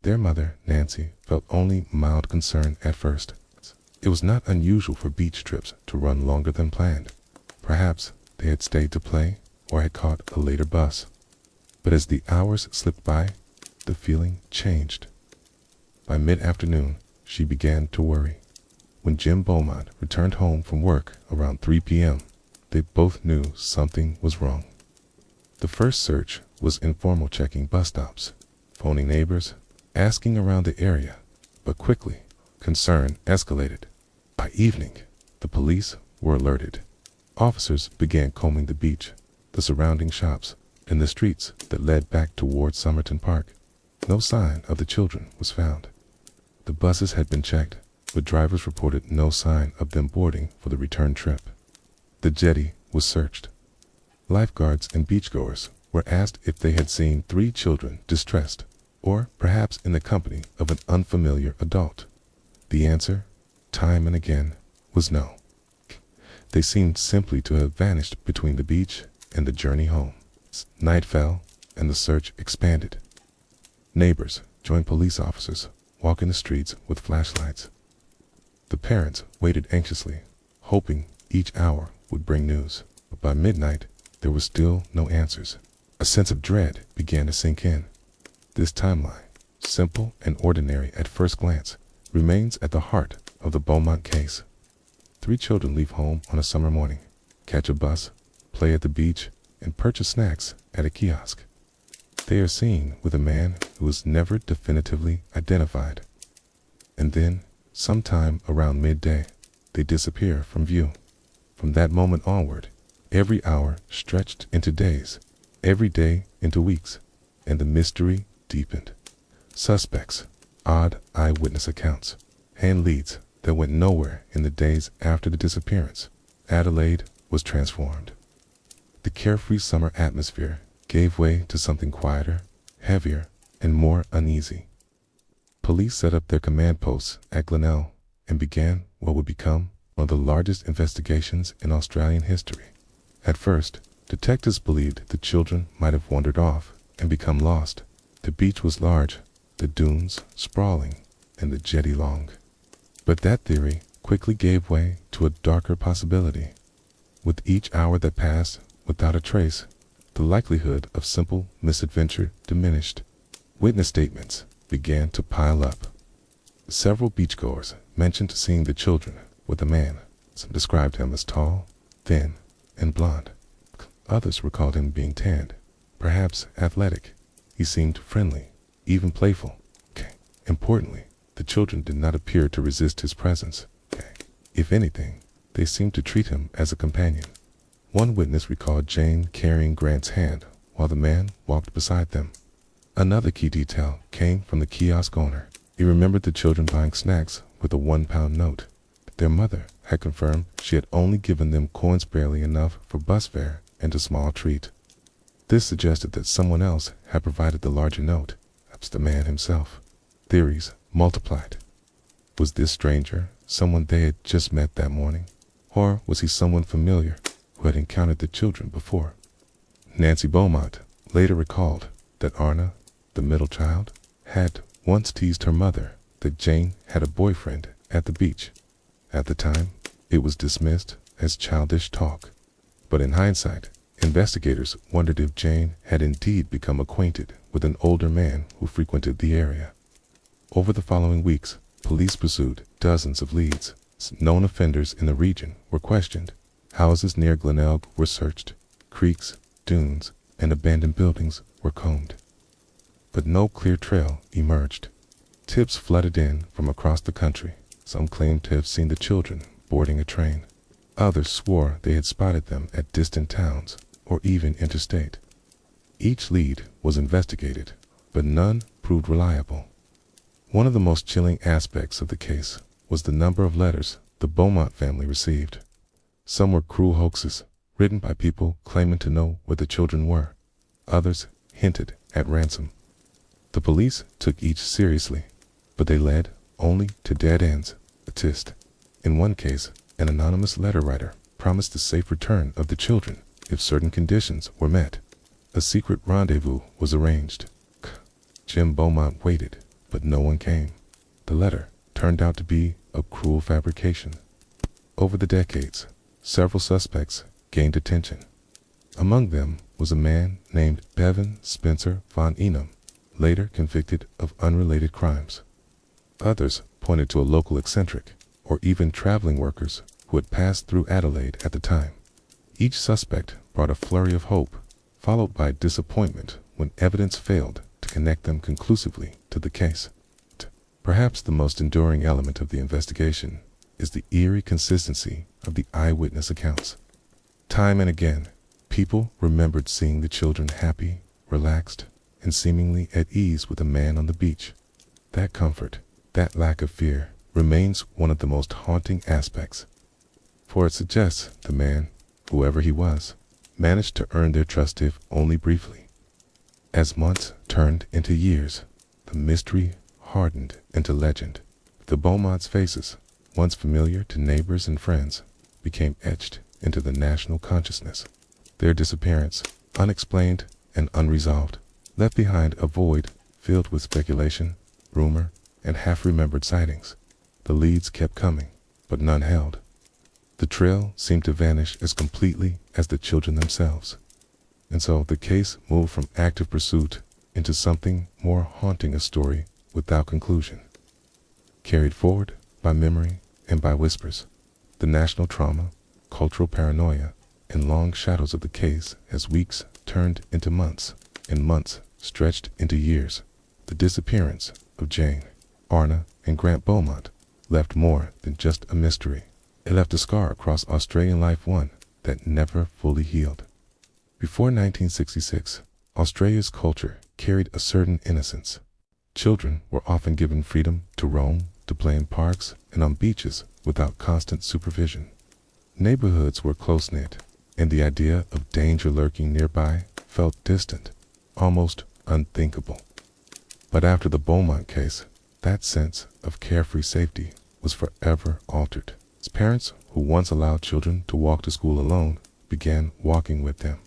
their mother, Nancy, felt only mild concern at first. It was not unusual for beach trips to run longer than planned. Perhaps they had stayed to play or had caught a later bus. But as the hours slipped by, the feeling changed. By mid-afternoon, she began to worry. When Jim Beaumont returned home from work around 3 p.m., they both knew something was wrong. The first search was informal, checking bus stops, phoning neighbors, asking around the area, but quickly, concern escalated. By evening, the police were alerted. Officers began combing the beach, the surrounding shops, and the streets that led back towards Somerton Park. No sign of the children was found. The buses had been checked, but drivers reported no sign of them boarding for the return trip. The jetty was searched. Lifeguards and beachgoers were asked if they had seen 3 children distressed, or perhaps in the company of an unfamiliar adult. The answer, time and again, was no. They seemed simply to have vanished between the beach and the journey home. Night fell, and the search expanded. Neighbors joined police officers, walking the streets with flashlights. The parents waited anxiously, hoping each hour would bring news. But by midnight, there were still no answers. A sense of dread began to sink in. This timeline, simple and ordinary at first glance, remains at the heart of the Beaumont case. 3 children leave home on a summer morning, catch a bus, play at the beach, and purchase snacks at a kiosk. They are seen with a man who is never definitively identified. And then, sometime around midday, they disappear from view. From that moment onward, every hour stretched into days, every day into weeks, and the mystery deepened. Suspects, odd eyewitness accounts, and leads that went nowhere in the days after the disappearance. Adelaide was transformed. The carefree summer atmosphere gave way to something quieter, heavier, and more uneasy. Police set up their command posts at Glenelg and began what would become one of the largest investigations in Australian history. At first, detectives believed the children might have wandered off and become lost. The beach was large, the dunes sprawling, and the jetty long. But that theory quickly gave way to a darker possibility. With each hour that passed without a trace, the likelihood of simple misadventure diminished. Witness statements began to pile up. Several beachgoers mentioned seeing the children with a man. Some described him as tall, thin, and blond. Others recalled him being tanned, perhaps athletic. He seemed friendly, even playful. Importantly, the children did not appear to resist his presence. If anything, they seemed to treat him as a companion. One witness recalled Jane carrying Grant's hand while the man walked beside them. Another key detail came from the kiosk owner. He remembered the children buying snacks with a £1 note. Their mother had confirmed she had only given them coins barely enough for bus fare and a small treat. This suggested that someone else had provided the larger note, perhaps the man himself. Theories multiplied. Was this stranger someone they had just met that morning? Or was he someone familiar who had encountered the children before? Nancy Beaumont later recalled that Arna, the middle child, had once teased her mother that Jane had a boyfriend at the beach. At the time, it was dismissed as childish talk. But in hindsight, investigators wondered if Jane had indeed become acquainted with an older man who frequented the area. Over the following weeks, police pursued dozens of leads. Known offenders in the region were questioned. Houses near Glenelg were searched. Creeks, dunes, and abandoned buildings were combed. But no clear trail emerged. Tips flooded in from across the country. Some claimed to have seen the children boarding a train. Others swore they had spotted them at distant towns or even interstate. Each lead was investigated, but none proved reliable. One of the most chilling aspects of the case was the number of letters the Beaumont family received. Some were cruel hoaxes, written by people claiming to know where the children were. Others hinted at ransom. The police took each seriously, but they led only to dead ends. In one case, an anonymous letter writer promised the safe return of the children if certain conditions were met. A secret rendezvous was arranged. Jim Beaumont waited, but no one came. The letter turned out to be a cruel fabrication. Over the decades, several suspects gained attention. Among them was a man named Bevan Spencer von Enum, later convicted of unrelated crimes. Others pointed to a local eccentric, or even traveling workers who had passed through Adelaide at the time. Each suspect brought a flurry of hope, followed by disappointment when evidence failed to connect them conclusively to the case. Perhaps the most enduring element of the investigation is the eerie consistency of the eyewitness accounts. Time and again, people remembered seeing the children happy, relaxed, and seemingly at ease with a man on the beach. That comfort, that lack of fear, remains one of the most haunting aspects, for it suggests the man, whoever he was, managed to earn their trust if only briefly. As months turned into years, the mystery hardened into legend. The Beaumont's faces, once familiar to neighbors and friends, became etched into the national consciousness. Their disappearance, unexplained and unresolved, left behind a void filled with speculation, rumor, and half-remembered sightings. The leads kept coming, but none held. The trail seemed to vanish as completely as the children themselves. And so the case moved from active pursuit into something more haunting, a story without conclusion. Carried forward by memory and by whispers, the national trauma, cultural paranoia, and long shadows of the case as weeks turned into months, and months stretched into years. The disappearance of Jane, Arna, and Grant Beaumont left more than just a mystery. It left a scar across Australian life, one that never fully healed. Before 1966, Australia's culture carried a certain innocence. Children were often given freedom to roam, to play in parks and on beaches without constant supervision. Neighborhoods were close-knit, and the idea of danger lurking nearby felt distant, almost unthinkable. But after the Beaumont case, that sense of carefree safety was forever altered. As parents who once allowed children to walk to school alone began walking with them.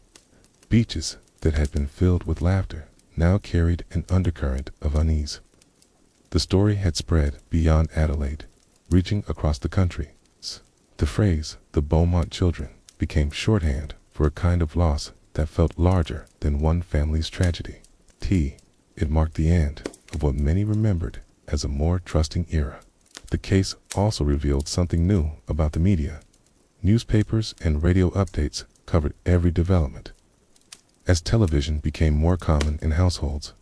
Beaches that had been filled with laughter now carried an undercurrent of unease. The story had spread beyond Adelaide, reaching across the country. The phrase, the Beaumont children, became shorthand for a kind of loss that felt larger than one family's tragedy. It marked the end of what many remembered as a more trusting era. The case also revealed something new about the media. Newspapers and radio updates covered every development. As television became more common in households,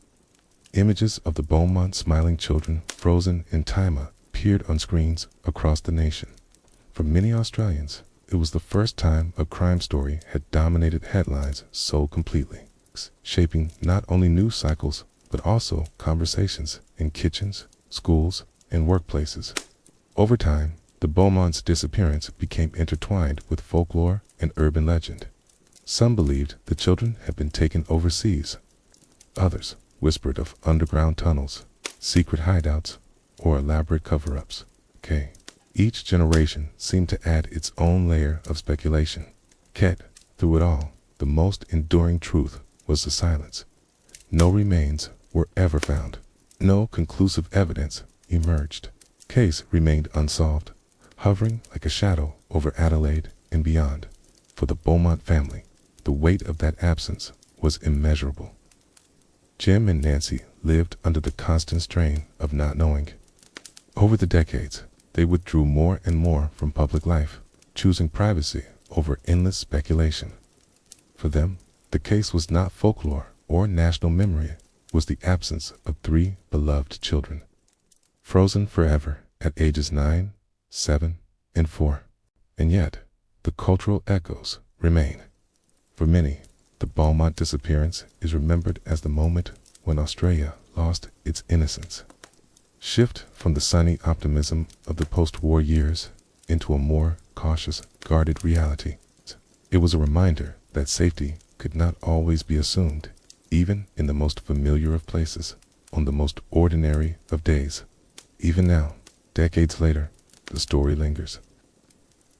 images of the Beaumont smiling children frozen in time appeared on screens across the nation. For many Australians, it was the first time a crime story had dominated headlines so completely, shaping not only news cycles but also conversations in kitchens, schools, and workplaces. Over time, the Beaumont's disappearance became intertwined with folklore and urban legend. Some believed the children had been taken overseas. Others whispered of underground tunnels, secret hideouts, or elaborate cover-ups. Each generation seemed to add its own layer of speculation. Yet, through it all, the most enduring truth was the silence. No remains were ever found. No conclusive evidence emerged. Case remained unsolved, hovering like a shadow over Adelaide and beyond. For the Beaumont family, the weight of that absence was immeasurable. Jim and Nancy lived under the constant strain of not knowing. Over the decades, they withdrew more and more from public life, choosing privacy over endless speculation. For them, the case was not folklore or national memory, it was the absence of three beloved children, frozen forever at ages 9, 7, and 4. And yet, the cultural echoes remain. For many, the Beaumont disappearance is remembered as the moment when Australia lost its innocence. Shift from the sunny optimism of the post-war years into a more cautious, guarded reality. It was a reminder that safety could not always be assumed, even in the most familiar of places, on the most ordinary of days. Even now, decades later, the story lingers.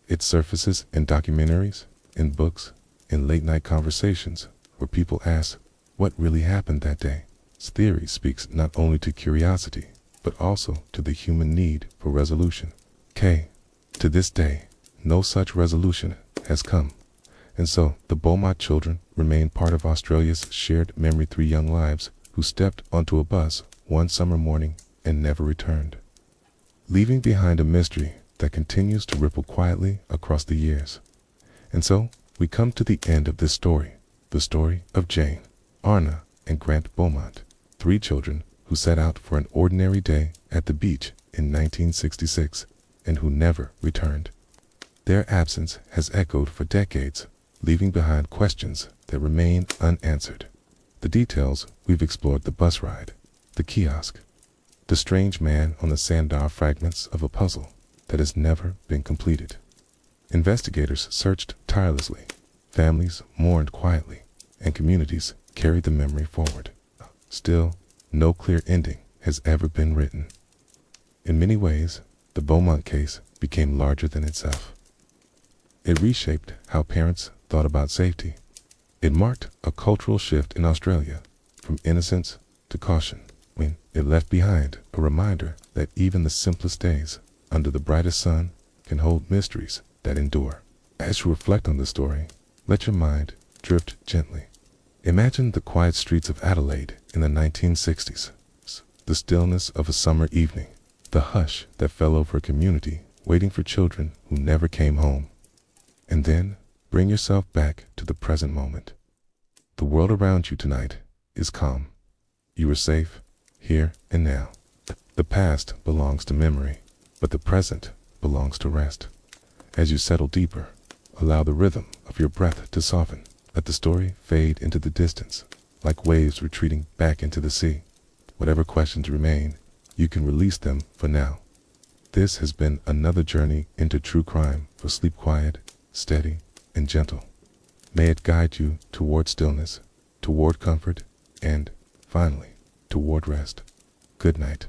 It surfaces in documentaries, in books, in late-night conversations where people ask, what really happened that day? Its theory speaks not only to curiosity, but also to the human need for resolution. To this day, no such resolution has come. And so, the Beaumont children remain part of Australia's shared memory. Three young lives who stepped onto a bus one summer morning and never returned, leaving behind a mystery that continues to ripple quietly across the years. And so, we come to the end of this story, the story of Jane, Arna, and Grant Beaumont, three children who set out for an ordinary day at the beach in 1966 and who never returned. Their absence has echoed for decades, leaving behind questions that remain unanswered. The details we've explored: the bus ride, the kiosk, the strange man on the sandar, fragments of a puzzle that has never been completed. Investigators searched tirelessly, families mourned quietly, and communities carried the memory forward. Still, no clear ending has ever been written. In many ways, the Beaumont case became larger than itself. It reshaped how parents thought about safety. It marked a cultural shift in Australia, from innocence to caution, when it left behind a reminder that even the simplest days under the brightest sun can hold mysteries that endure. As you reflect on the story, let your mind drift gently. Imagine the quiet streets of Adelaide in the 1960s, the stillness of a summer evening, the hush that fell over a community waiting for children who never came home. And then bring yourself back to the present moment. The world around you tonight is calm. You are safe, here and now. The past belongs to memory, but the present belongs to rest. As you settle deeper, allow the rhythm of your breath to soften. Let the story fade into the distance, like waves retreating back into the sea. Whatever questions remain, you can release them for now. This has been another journey into true crime for Sleep Quiet, Steady, and Gentle. May it guide you toward stillness, toward comfort, and, finally, toward rest. Good night.